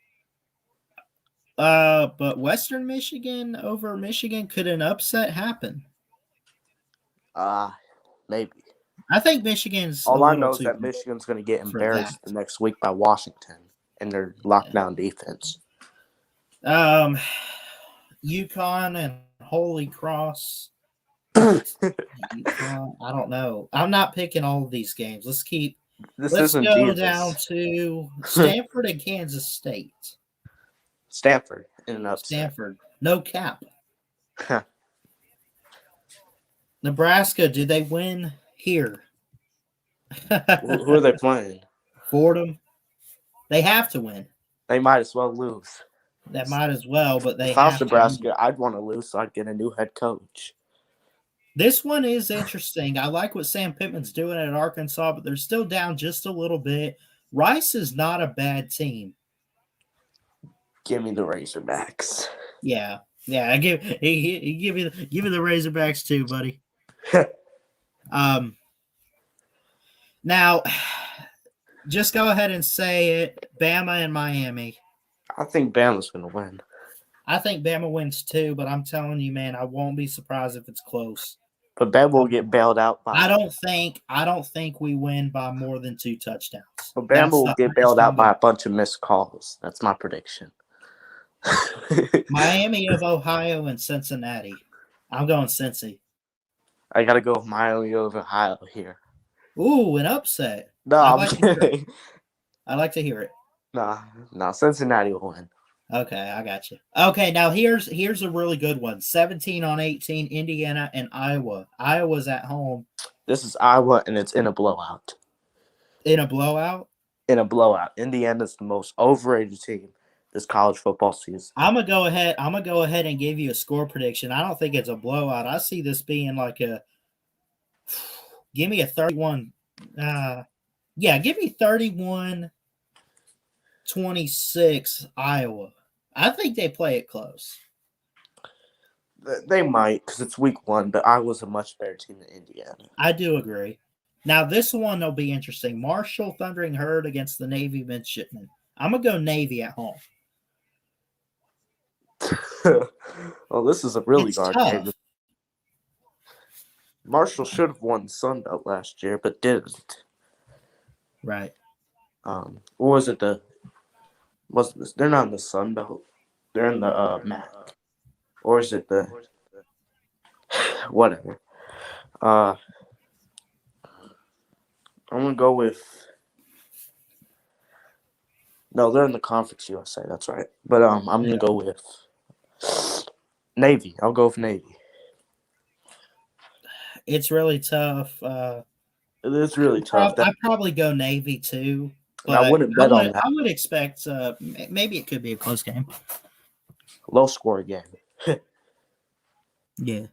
But Western Michigan over Michigan, could an upset happen? Maybe. I think Michigan's. All I know is that Michigan's going to get embarrassed the next week by Washington and their lockdown defense. UConn and Holy Cross. UConn, I don't know. I'm not picking all of these games. Let's go down to Stanford and Kansas State. Stanford in an upset. Stanford, no cap. Nebraska, do they win here? Who are they playing? Fordham. They have to win. They might as well lose. That might as well, but they if I was Nebraska, I'd want to lose so I'd get a new head coach. This one is interesting. I like what Sam Pittman's doing at Arkansas, but they're still down just a little bit. Rice is not a bad team. Give me the Razorbacks. Yeah. Give me the Razorbacks too, buddy. Now, just go ahead and say it. Bama and Miami. I think Bama's going to win. I think Bama wins too, but I'm telling you, man, I won't be surprised if it's close. But Bama will get bailed out by. I don't think we win by more than 2 touchdowns. But Bama will get bailed out by a bunch of missed calls. That's my prediction. Miami of Ohio and Cincinnati. I'm going Cincy. I got to go with Miami of Ohio here. Ooh, an upset. No, I'm kidding. I like to hear it. No, Cincinnati will win. Okay, I got you. Okay, now here's a really good one. 17-18, Indiana and Iowa. Iowa's at home. This is Iowa, and it's in a blowout. In a blowout? In a blowout. Indiana's the most overrated team this college football season. I'm gonna go ahead and give you a score prediction. I don't think it's a blowout. I see this being like give me a 31. Give me 31-26 Iowa. I think they play it close. They might, because it's week 1, but Iowa's a much better team than Indiana. I do agree. Now, this one will be interesting. Marshall Thundering Herd against the Navy Midshipmen. I'm going to go Navy at home. Well, this is a really It's hard tough. game. Marshall should have won Sun Belt last year, but didn't. Right. What was it? Wasn't this? They're not in the Sun Belt. They're in the MAC. Or is it the whatever? I'm gonna go with. No, they're in the Conference USA. That's right. But I'm gonna go with Navy. I'll go with Navy. It's really tough. It is really tough. I'd probably go Navy too. But I wouldn't bet on that. I would expect maybe it could be a close game. Low scoring game. Yeah.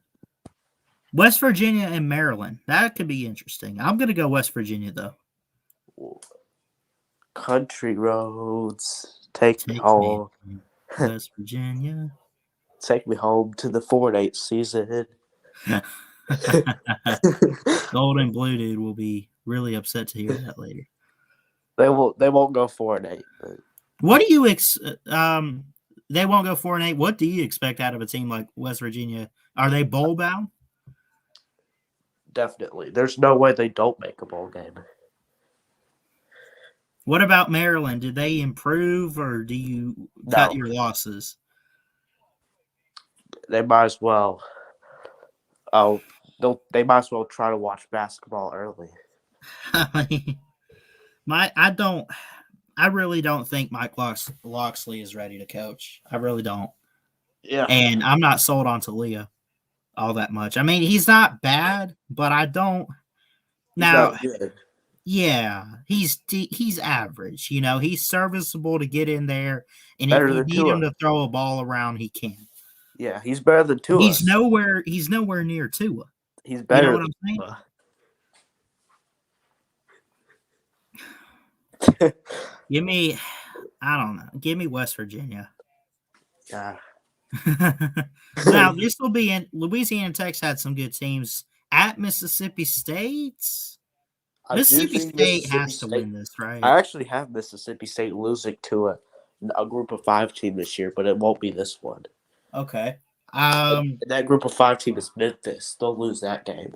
West Virginia and Maryland. That could be interesting. I'm going to go West Virginia, though. Country roads. Take me home. West Virginia. Take me home to the 4-8 season. Gold and Blue Dude will be really upset to hear that later. They won't go 4-8. What do you they won't go 4-8. What do you expect out of a team like West Virginia? Are they bowl bound? Definitely. There's no way they don't make a bowl game. What about Maryland? Did they improve or do you cut your losses? They might as well. They might as well try to watch basketball early. I mean, I really don't think Mike Loxley is ready to coach. I really don't. Yeah. And I'm not sold on Talia all that much. I mean, he's not bad, but I don't. Now, yeah, he's average. You know, he's serviceable to get in there, and better if you need him to throw a ball around, he can. Yeah, he's better than Tua. He's nowhere near Tua. He's better. You know what I'm saying? Give me West Virginia. Yeah. Now, this will be in Louisiana Tech's had some good teams at Mississippi State. Mississippi State has to win this, right? I actually have Mississippi State losing to a group of 5 team this year, but it won't be this one. Okay. That group of 5 team is Memphis. They'll lose that game.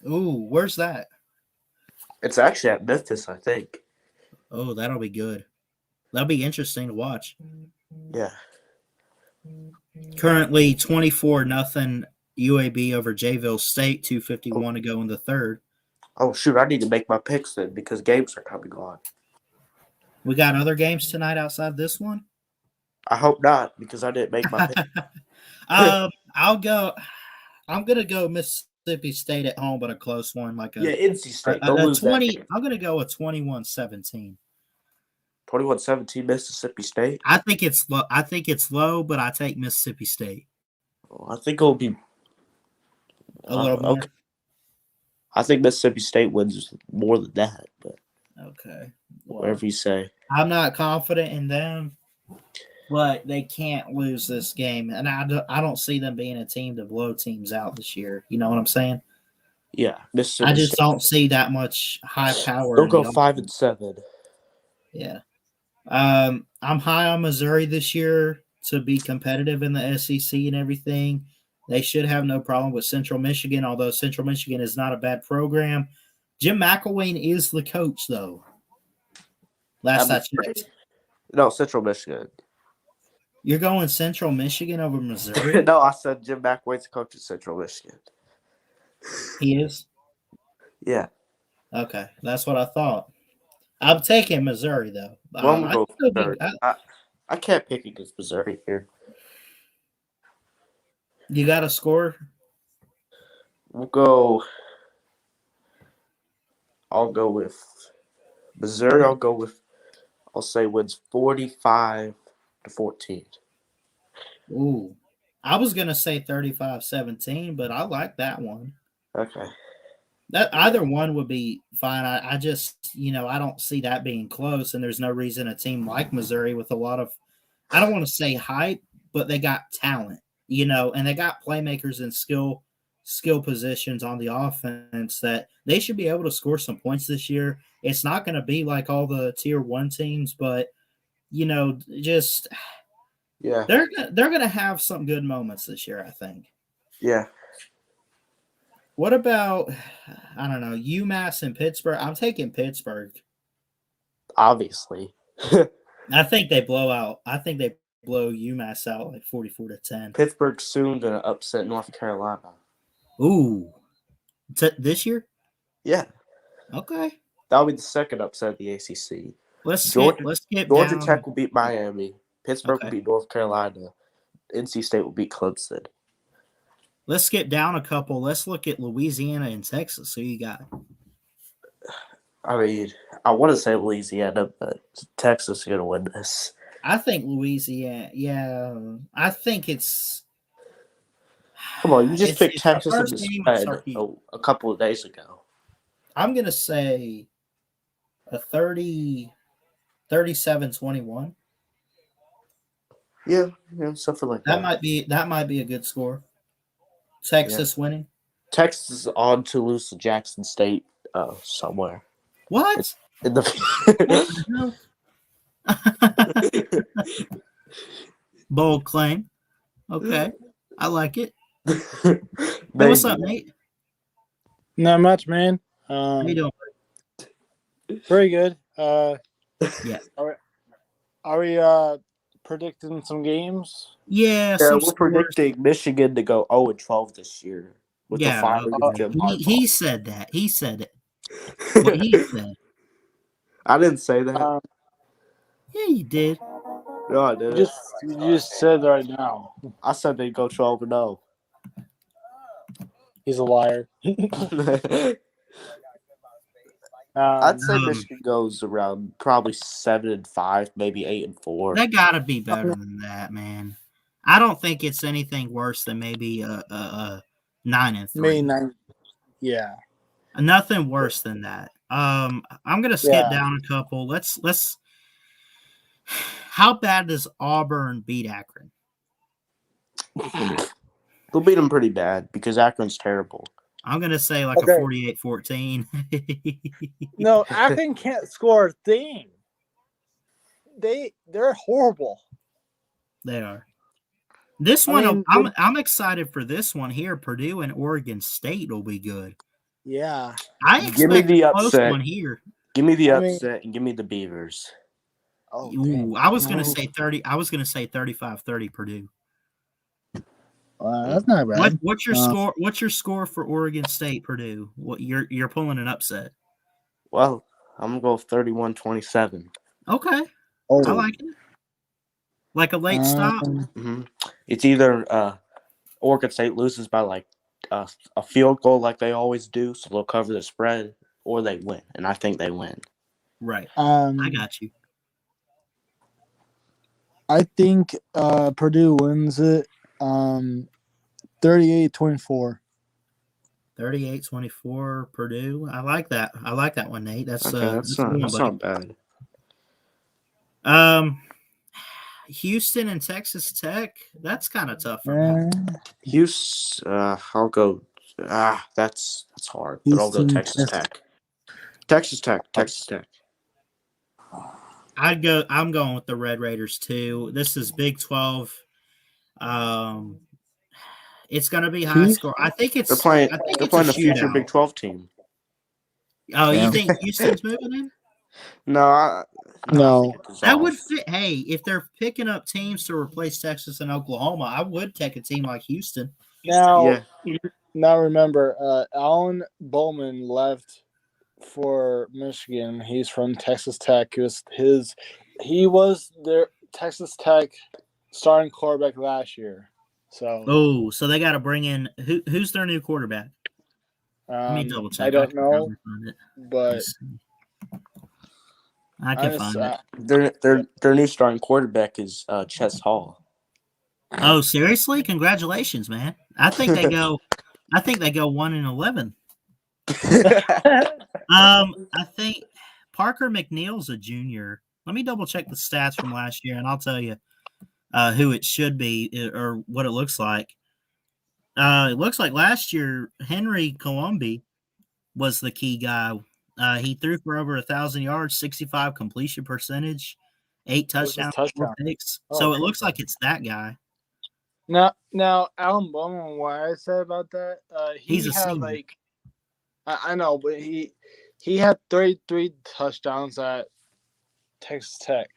Ooh, where's that? It's actually at Memphis, I think. Oh, that'll be good. That'll be interesting to watch. Yeah. Currently 24-0 UAB over Jayville State, 2:51 to go in the third. Oh, shoot. I need to make my picks then because games are coming on. We got other games tonight outside this one? I hope not because I didn't make my pick. I'm going to go Mississippi State at home, but a close one. NC State. Don't lose 20. I'm going to go with 21-17. 21-17 Mississippi State. I think it's low, but I take Mississippi State. I think it'll be a little more. Okay. I think Mississippi State wins more than that, but okay, whatever you say. I'm not confident in them, but they can't lose this game, and I don't see them being a team to blow teams out this year. You know what I'm saying? Yeah, I just don't see that much high power. They'll go 5-7. Yeah. I'm high on Missouri this year to be competitive in the SEC and everything. They should have no problem with Central Michigan, although Central Michigan is not a bad program. Jim McElwain is the coach, though. Last I checked. No, Central Michigan. You're going Central Michigan over Missouri? No, I said Jim McElwain's the coach of Central Michigan. He is? Yeah. Okay, that's what I thought. I'm taking Missouri, though. Well, I can't pick against Missouri here. You got a score? I'll go with Missouri. I'll say wins 45-14. Ooh. I was going to say 35-17, but I like that one. Okay. That either one would be fine. I just, I don't see that being close, and there's no reason a team like Missouri with a lot of, I don't want to say hype, but they got talent. And they got playmakers and skill positions on the offense that they should be able to score some points this year. It's not going to be like all the tier 1 teams, but just they're going to have some good moments this year, I think. Yeah. What about, I don't know, UMass and Pittsburgh? I'm taking Pittsburgh. Obviously. I think they blow UMass out like 44-10. Pittsburgh soon to upset North Carolina. Ooh. This year? Yeah. Okay. That'll be the second upset of the ACC. Georgia Tech will beat Miami. Pittsburgh will Okay. beat North Carolina. NC State will beat Clemson. Let's skip down a couple. Let's look at Louisiana and Texas. Who you got? I mean, I want to say Louisiana, but Texas is going to win this. I think Louisiana. Yeah, I think it's. Come on, you just picked it's Texas the in the first game spread a couple of days ago. I'm going to say a 37-21. Yeah, something like that. That might be a good score. Texas winning. Texas is on to lose to Jackson State somewhere. What? In the Bold claim. Okay. I like it. Hey, what's up, Nate? Not much, man. How you doing? Pretty good. Yeah. Are we predicting some games? Yeah, we're predicting Michigan to go 0-12 this year with the firing of Jim Harbaugh. He said that. He said it. What he said. I didn't say that. Yeah, you did. No, I didn't. You just said right now. I said they'd go 12-0. He's a liar. I'd say Michigan goes around probably 7-5, maybe 8-4. That got to be better than that, man. I don't think it's anything worse than maybe a 9-3. Maybe 9. Yeah. Nothing worse than that. I'm gonna skip down a couple. Let's. How bad does Auburn beat Akron? They'll beat them pretty bad because Akron's terrible. I'm gonna say like a 48-14. No, Akron can't score a thing. They're horrible. They are. This one, I'm excited for this one here. Purdue and Oregon State will be good. Yeah. I expect a close one here. Give me the upset and give me the Beavers. Ooh, I was gonna say 30. I was gonna say 35-30 Purdue. That's not bad. What's your score? What's your score for Oregon State, Purdue? What you're pulling an upset? Well, I'm gonna go 31-27. Okay, I like it. Like a late stop. Mm-hmm. It's either Oregon State loses by like a field goal, like they always do, so they'll cover the spread, or they win, and I think they win. Right. I got you. I think Purdue wins it 38-24. 38-24 Purdue. I like that. I like that one, Nate. That's not bad. Houston and Texas Tech. That's kind of tough for me. Houston. I'll go. That's hard. But I'll go Texas Tech. Texas Tech. I'm going with the Red Raiders too. This is Big 12. It's going to be high score. I think it's. They're playing the future Big 12 team. Oh, you think Houston's moving in? No. That would fit. Hey, if they're picking up teams to replace Texas and Oklahoma, I would take a team like Houston. Now remember, Alan Bowman left for Michigan. He's from Texas Tech. He was their Texas Tech starting quarterback last year. So they got to bring in who's their new quarterback? Let me double check. I don't know, but I can find it. Their new starting quarterback is Chess Hall. Oh, seriously? Congratulations, man! I think they go 1-11. I think Parker McNeil's a junior. Let me double check the stats from last year, and I'll tell you. who it should be or what it looks like. It looks like last year Henry Colombi was the key guy. He threw for over 1,000 yards, 65 completion percentage, 8 touchdowns, 4 picks. So it looks like it's that guy. Now, Alan Bowman, what I said about that, He's a had senior. like, I know, but he had 33 touchdowns at Texas Tech,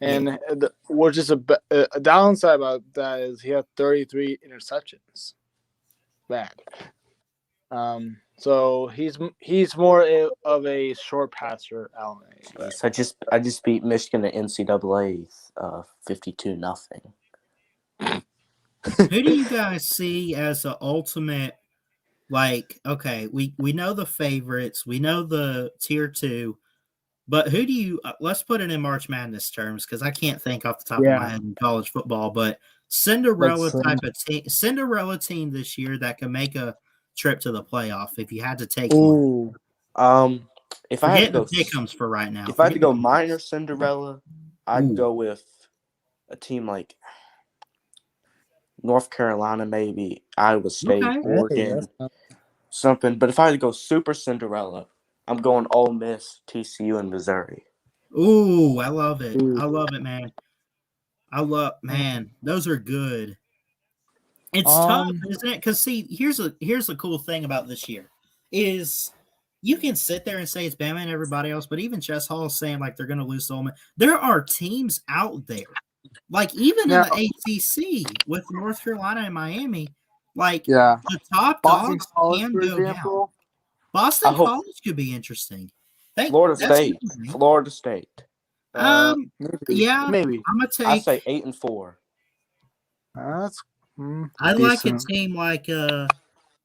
and which is a downside about that is he had 33 interceptions. Bad. So he's more of a short passer, Alan. I just beat Michigan at NCAA 52-0. Who do you guys see as the ultimate? Like, okay, we know the favorites, we know the tier 2, but who do you? Let's put it in March Madness terms because I can't think off the top of my head in college football. But Cinderella Cinderella team this year that can make a trip to the playoff. If you had to take one, if I had to go, pick'ems for right now. If I had to go minor Cinderella, I'd go with a team like North Carolina, maybe Iowa State, Oregon, something. But if I had to go super Cinderella, I'm going Ole Miss, TCU, and Missouri. Ooh, I love it. I love it, man. Those are good. It's tough, isn't it? Because see, here's the cool thing about this year is you can sit there and say it's Bama and everybody else, but even Chess Hall is saying like they're going to lose to Ole Miss. There are teams out there, like even in the ACC with North Carolina and Miami, like the top dogs can go down. Boston College could be interesting. Florida State. Maybe I'm gonna take. I say 8-4. That's. I'd like a team like a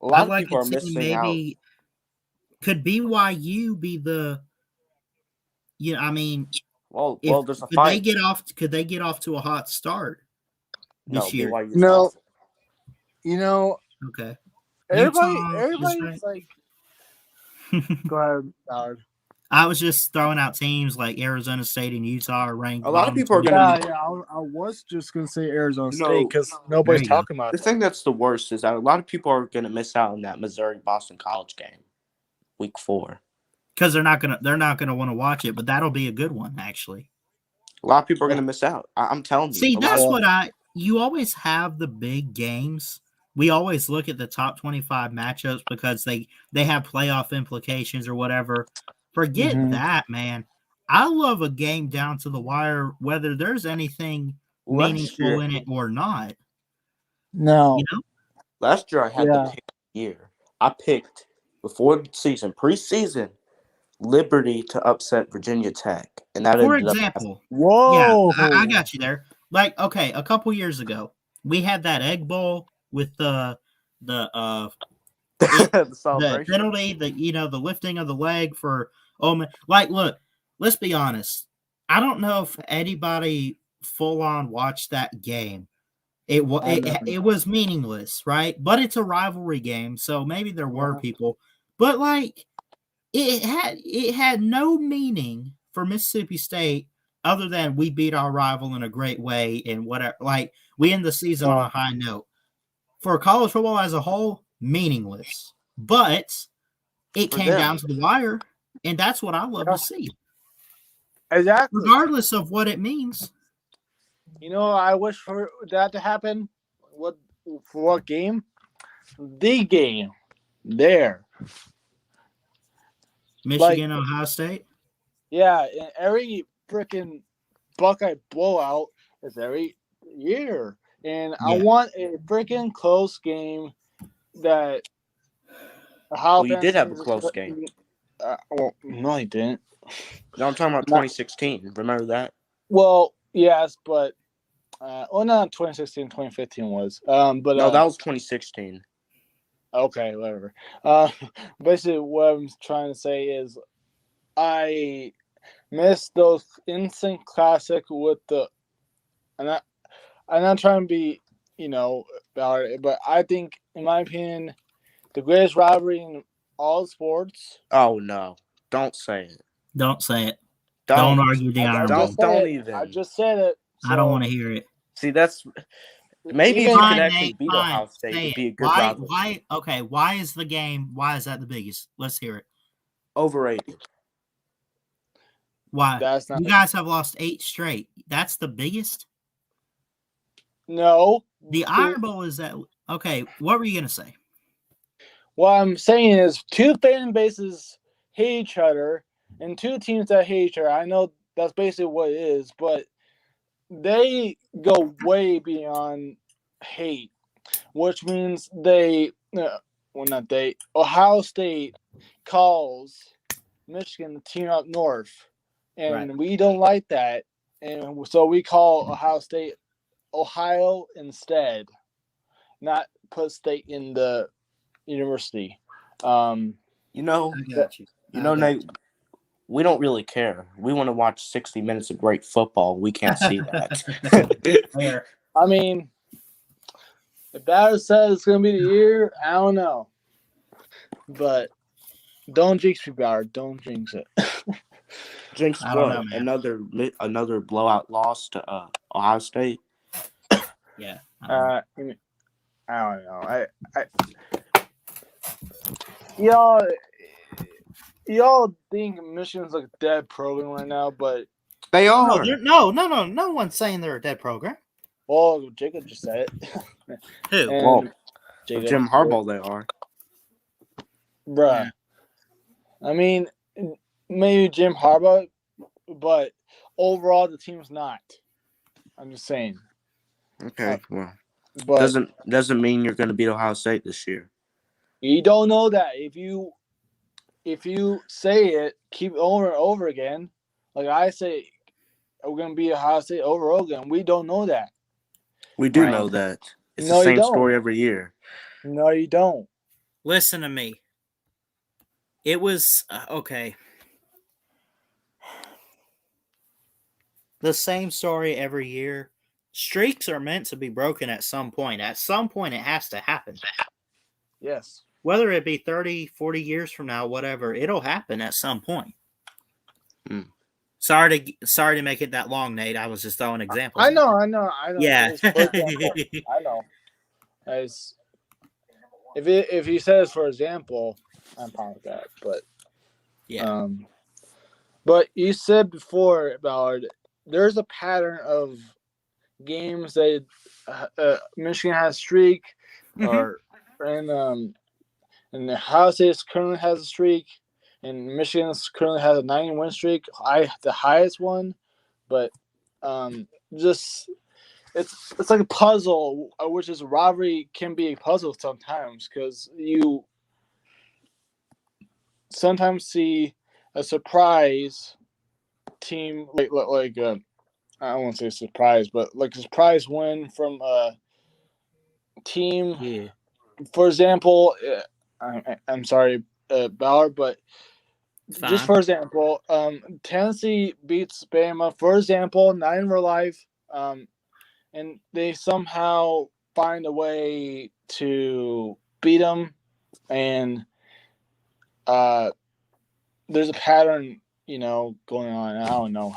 lot of people are missing maybe out. Could BYU be the? I mean, well, there's a fight. Could they get off to a hot start this year? BYU's Okay. Everybody's like. Go ahead, Howard. I was just throwing out teams like Arizona State and Utah are ranked. A lot of people are going to. I was just going to say Arizona State because nobody's talking about it. The thing that's the worst is that a lot of people are going to miss out on that Missouri-Boston College game, Week 4. Because they're not gonna want to watch it, but that'll be a good one actually. A lot of people are going to miss out. I'm telling you. See, that's what you always have the big games. We always look at the top 25 matchups because they have playoff implications or whatever. Forget that, man. I love a game down to the wire, whether there's anything meaningful in it or not. No. Last year I had the pick year. I picked before the season, preseason, Liberty to upset Virginia Tech. And that for example. Whoa. Yeah, I got you there. Like, okay, a couple years ago, we had that Egg Bowl with the penalty, the lifting of the leg for like, look, let's be honest. I don't know if anybody full on watched that game. It was meaningless, right? But it's a rivalry game, so maybe there were people. But like, it had no meaning for Mississippi State other than we beat our rival in a great way and whatever. Like, we end the season on a high note. For college football as a whole, meaningless. But it came down to the wire, and that's what I love to see. Exactly. Regardless of what it means. I wish for that to happen. For what game? The game. There. Michigan, Ohio State? Yeah, and every freaking Buckeye blowout is every year. And I want a freaking close game that. You did have a close game. No, I didn't. No, I'm talking about 2016. Remember that? Well, yes, but not 2016. 2015 was. But no, that was 2016. Okay, whatever. Basically, what I'm trying to say is, I miss those instant classic with the. I'm not trying to be, about it, but I think, in my opinion, the greatest rivalry in all sports. Oh no! Don't say it. Don't say it. Don't argue the honor. Don't even. I just said it. I don't want to hear it. See, that's maybe if you Fine, could actually Nate, beat fine. Ohio State, Say it'd it. be a good Why? rivalry. Why? Okay. Why is the game? Why is that the biggest? Let's hear it. Overrated. Why? That's not. You guys have lost 8 straight. That's the biggest. No. The Iron Bowl is that. Okay. What were you gonna say? What I'm saying is 2 fan bases hate each other and 2 teams that hate each other. I know that's basically what it is, but they go way beyond hate, which means Ohio State calls Michigan the team up north, and we don't like that, and so we call Ohio State Ohio instead, not put state in the university. You know, I got you. Nate, we don't really care. We want to watch 60 minutes of great football. We can't see that. I mean, if that says it's going to be the year, I don't know. But don't jinx me, Ballard. Don't jinx it. Jinx what? Another blowout loss to Ohio State? Yeah. I don't know. Y'all think Michigan's like a dead program right now, but they are. No one's saying they're a dead program. Well, Jacob just said it. Who? Well, Jacob, Jim Harbaugh, they are. Bruh. Yeah. I mean, maybe Jim Harbaugh, but overall the team's not. I'm just saying. Okay, well, but doesn't mean you're going to beat Ohio State this year. You don't know that. If you say it, keep it over and over again. Like I say, we're going to beat Ohio State over and over again. We don't know that. We do know that. It's No, the same you don't. story every year. No, you don't. Listen to me. It was okay. The same story every year. Streaks are meant to be broken at some point. At some point, it has to happen. Yes. Whether it be 30, 40 years from now, whatever, it'll happen at some point. Mm. Sorry to make it that long, Nate. I was just throwing examples. I know. Yeah. I know. As if he says, for example, I'm fine with that. But yeah. But you said before, Ballard, there's a pattern of games that Michigan has a streak, and the Ohio State currently has a streak, and Michigan currently has a 9-win streak. The highest one, but just it's like a puzzle, which is rivalry can be a puzzle sometimes because you sometimes see a surprise team like I don't want to say surprise, but like a surprise win from a team. Yeah. For example, I'm sorry, Ballard, but just for example, Tennessee beats Bama. For example, not in real life, and they somehow find a way to beat them, and there's a pattern, going on. I don't know.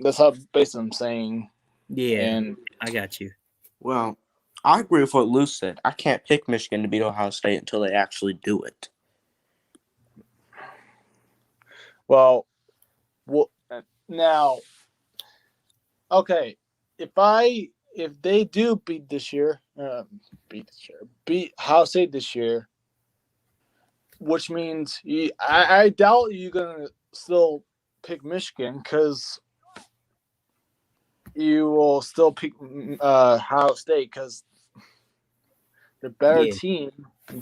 That's how basically I'm saying. Yeah, and I got you. Well, I agree with what Lou said. I can't pick Michigan to beat Ohio State until they actually do it. Well, now, okay, if they do beat Ohio State this year, which means I doubt you're gonna still pick Michigan because you will still pick Ohio State because they're a better team.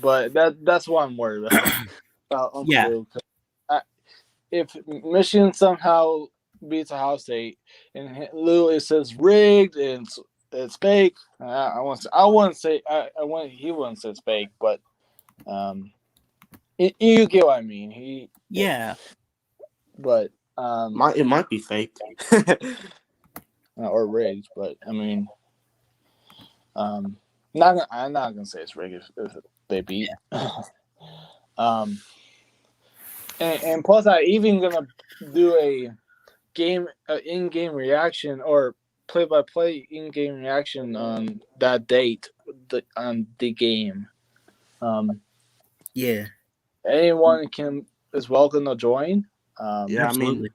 But that's what I'm worried about. If Michigan somehow beats Ohio State and Lou it says rigged and it's fake, he wouldn't say it's fake, but you get what I mean. But it might be fake. Or rigged, but I mean, I'm not gonna say it's rigged if they beat. And plus, I even gonna do a in-game reaction or play-by-play in-game reaction on that date on the game. Yeah, Anyone is welcome to join. Yeah, absolutely.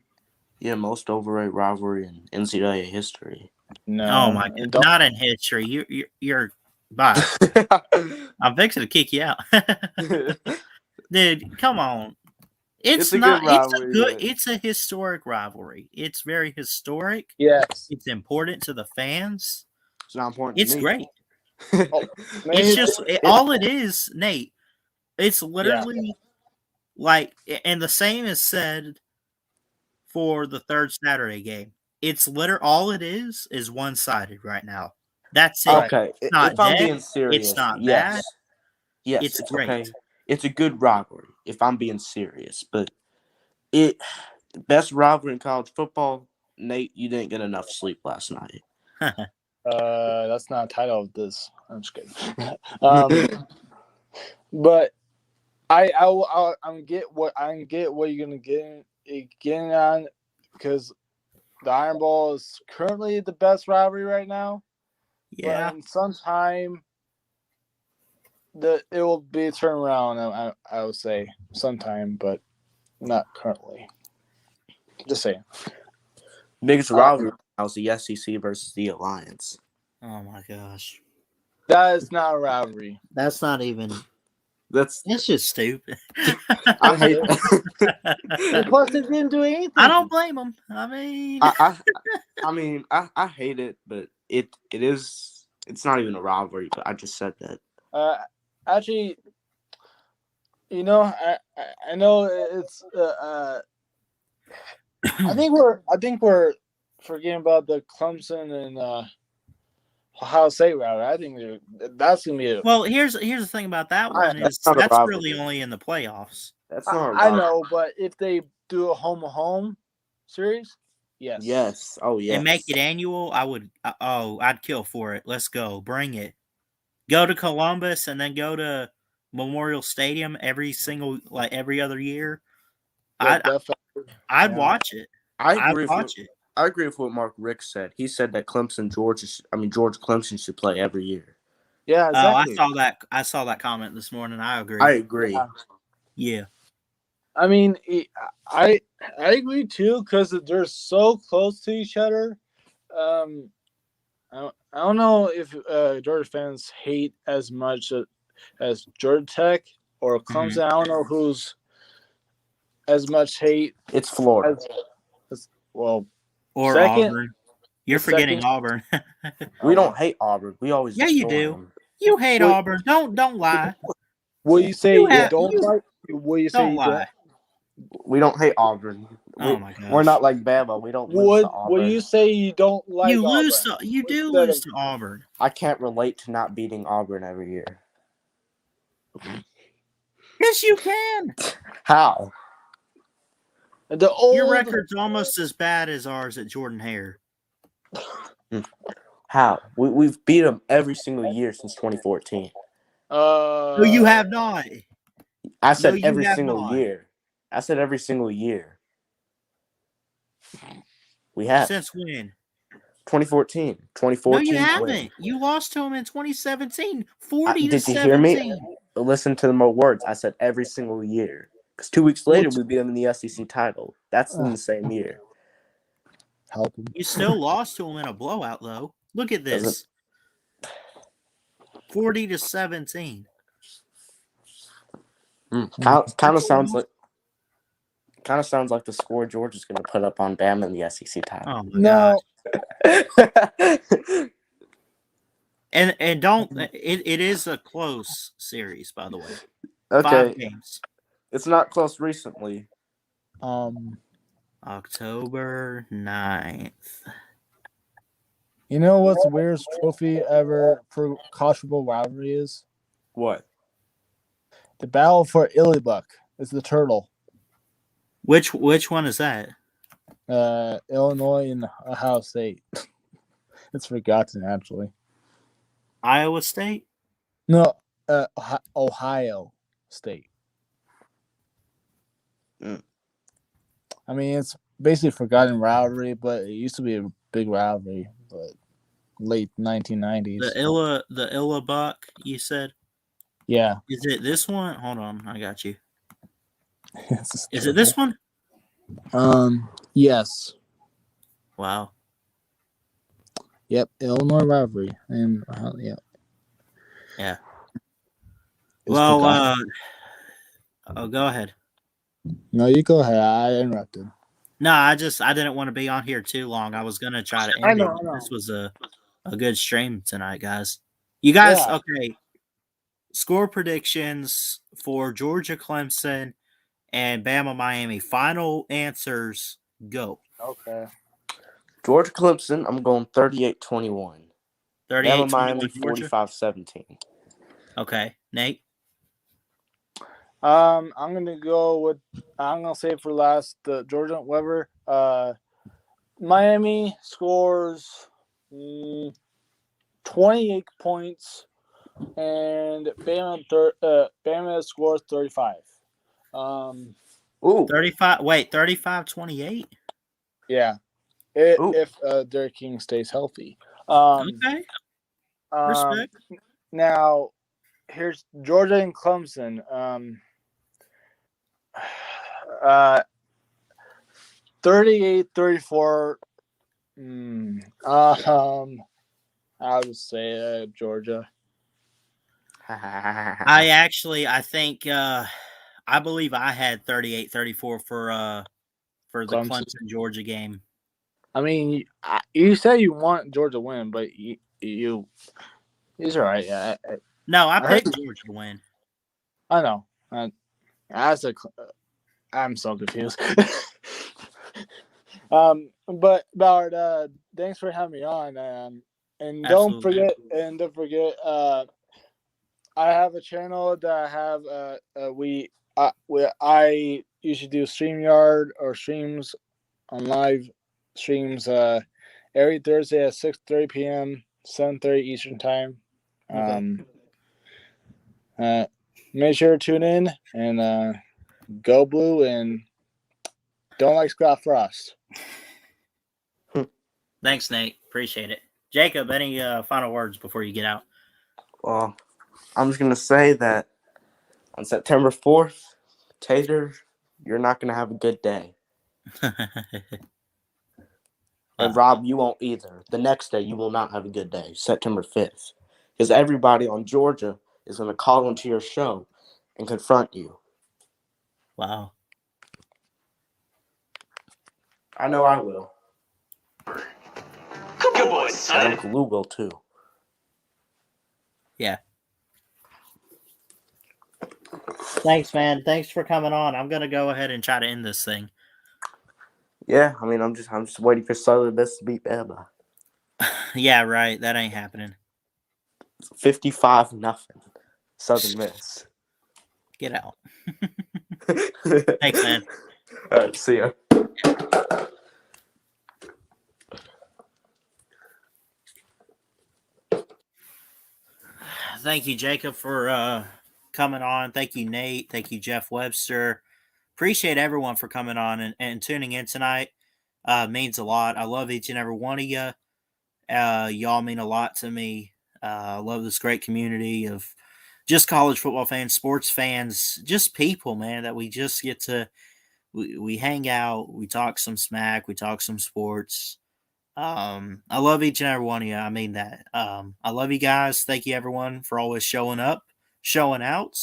Most overrated rivalry in NCAA history. No, Oh my god, not in history. You're bye. I'm fixing to kick you out, dude. Come on. It's a good rivalry. It's a historic rivalry. It's very historic. Yes, It's important to the fans. It's not important It's to me. great. It's just all it is, Nate. It's literally like, and the same is said for the third Saturday game. It's all it is one sided right now. That's it. Okay, It's not if I'm dead. being serious, It's not yes. bad. Yes, It's it's great. okay. It's a good rivalry, if I'm being serious. But best rivalry in college football, Nate, you didn't get enough sleep last night. That's not a title of this. I'm just kidding. But I get what you're gonna getting on, because the Iron Bowl is currently the best rivalry right now. Yeah. But in some time, it will be a turnaround. I would say sometime, but not currently. Just saying. Biggest rivalry now is the SEC versus the Alliance. Oh my gosh. That is not a rivalry. That's not even. That's just stupid. I hate that. Plus, it didn't do anything. I don't blame them. I mean, I hate it, but it is. It's not even a rivalry. But I just said that. Actually, I know it's. I think we're forgetting about the Clemson and Ohio State rivalry. I think that's gonna be. Well, here's the thing about that one is that's really only in the playoffs. That's not. I know, but if they do a home series, yes. Yes. Oh yes. And make it annual, I would. I'd kill for it. Let's go. Bring it. Go to Columbus and then go to Memorial Stadium every other year. Yeah, I'd watch it. I agree with what Mark Rick said. He said that George Clemson should play every year. Yeah, exactly. I saw that comment this morning. I agree. I agree. Yeah. I mean, I agree too, because they're so close to each other. I don't know if Georgia fans hate as much as Georgia Tech or Clemson. Mm-hmm. I don't know who's as much hate. It's Florida. Or second, Auburn. You're forgetting Auburn. We don't hate Auburn. We always. Yeah, you do. Them. You hate Auburn. Don't lie. Will you say you don't like? Will you say don't you lie? Don't? We don't hate Auburn. Oh my god. We're not like Bama. We don't lose to Auburn. Will you say you don't like? You Auburn? You do lose to Auburn. I can't relate to not beating Auburn every year. Yes, you can. How? Your record's almost as bad as ours at Jordan Hare. How? We've beat them every single year since 2014. No, you have not. I said every single year. I said every single year. We have. Since when? 2014. 2014. No, you haven't. Win. You lost to them in 2017. 40 to 17. Did you hear me? Listen to my words. I said every single year. Because 2 weeks later, we beat them in the SEC title. That's in the same year. Help them. You still lost to them in a blowout, though. Look at this. 40 to 17. Kind of sounds like the score George is going to put up on Bama in the SEC title. Oh my God. And don't it is a close series, by the way. Okay. 5 games. It's not close recently. October 9th. You know what's the weirdest trophy ever for college football rivalry is? What? The battle for Illibuck. It's the turtle. Which one is that? Illinois and Ohio State. It's forgotten, actually. Iowa State? No, Ohio State. I mean, it's basically forgotten rivalry, but it used to be a big rivalry but late 1990s. The Illa Buck, you said? Yeah. Is it this one? Hold on, I got you. Is Is it this one? Yes. Wow. Yep. Illinois rivalry. And yep. Yeah. It's Well, forgotten. go ahead. No, you go ahead. I interrupted. No, I didn't want to be on here too long. I was gonna try to end it. I know. This was a good stream tonight, guys. You guys, Yeah. okay. Score predictions for Georgia Clemson and Bama Miami. Final answers, go. Okay. Georgia Clemson, I'm going 38-21. 38 Bama Miami Georgia. 45-17. Okay. Nate? I'm gonna say for last Georgia Weber. Miami scores 28 points, and Bama scores 35. Ooh. 35. Wait, 35-28? Yeah. Ooh. If Derek King stays healthy. Okay. Respect. Now, here's Georgia and Clemson. 38-34. I would say Georgia. I believe I had 38-34 for the Clemson Georgia game. I mean, you say you want Georgia to win, but he's all right. Yeah. I picked Georgia to win. I know. I'm so confused. But Ballard, thanks for having me on. And don't forget, I have a channel that I have. I usually do StreamYard or streams on live streams every Thursday at 6:30 p.m., 7:30 Eastern time. Make sure to tune in and go blue and don't like Scott Frost. Thanks, Nate. Appreciate it. Jacob, any final words before you get out? Well, I'm just going to say that on September 4th, Tater, you're not going to have a good day. And Rob, you won't either. The next day, you will not have a good day, September 5th. Because everybody on Georgia is going to call into your show and confront you. Wow. I know I will. Good boy, son. And Uncle Lou will too. Yeah. Thanks, man. Thanks for coming on. I'm gonna go ahead and try to end this thing. Yeah, I mean, I'm just waiting for Southern Miss to beat Bama. Yeah, right. That ain't happening. 55-0. Southern Miss. Get out. Thanks, man. All right, see ya. Thank you, Jacob, for coming on. Thank you, Nate. Thank you, Jeff Webster. Appreciate everyone for coming on and tuning in tonight. Means a lot. I love each and every one of you. Y'all mean a lot to me. I love this great community of just college football fans, sports fans, just people, man, that we just get to, we hang out, we talk some smack, we talk some sports. I love each and every one of you. I mean that. I love you guys. Thank you, everyone, for always showing up, showing out.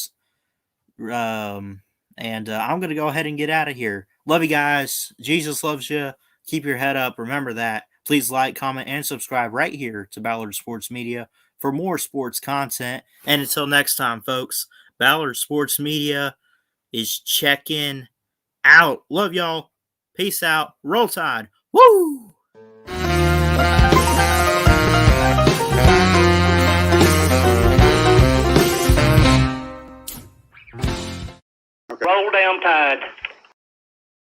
And I'm going to go ahead and get out of here. Love you guys. Jesus loves you. Keep your head up. Remember that. Please like, comment, and subscribe right here to Ballard Sports Media for more sports content. And until next time, folks, Ballard Sports Media is checking out. Love y'all. Peace out. Roll Tide. Woo! Roll down Tide.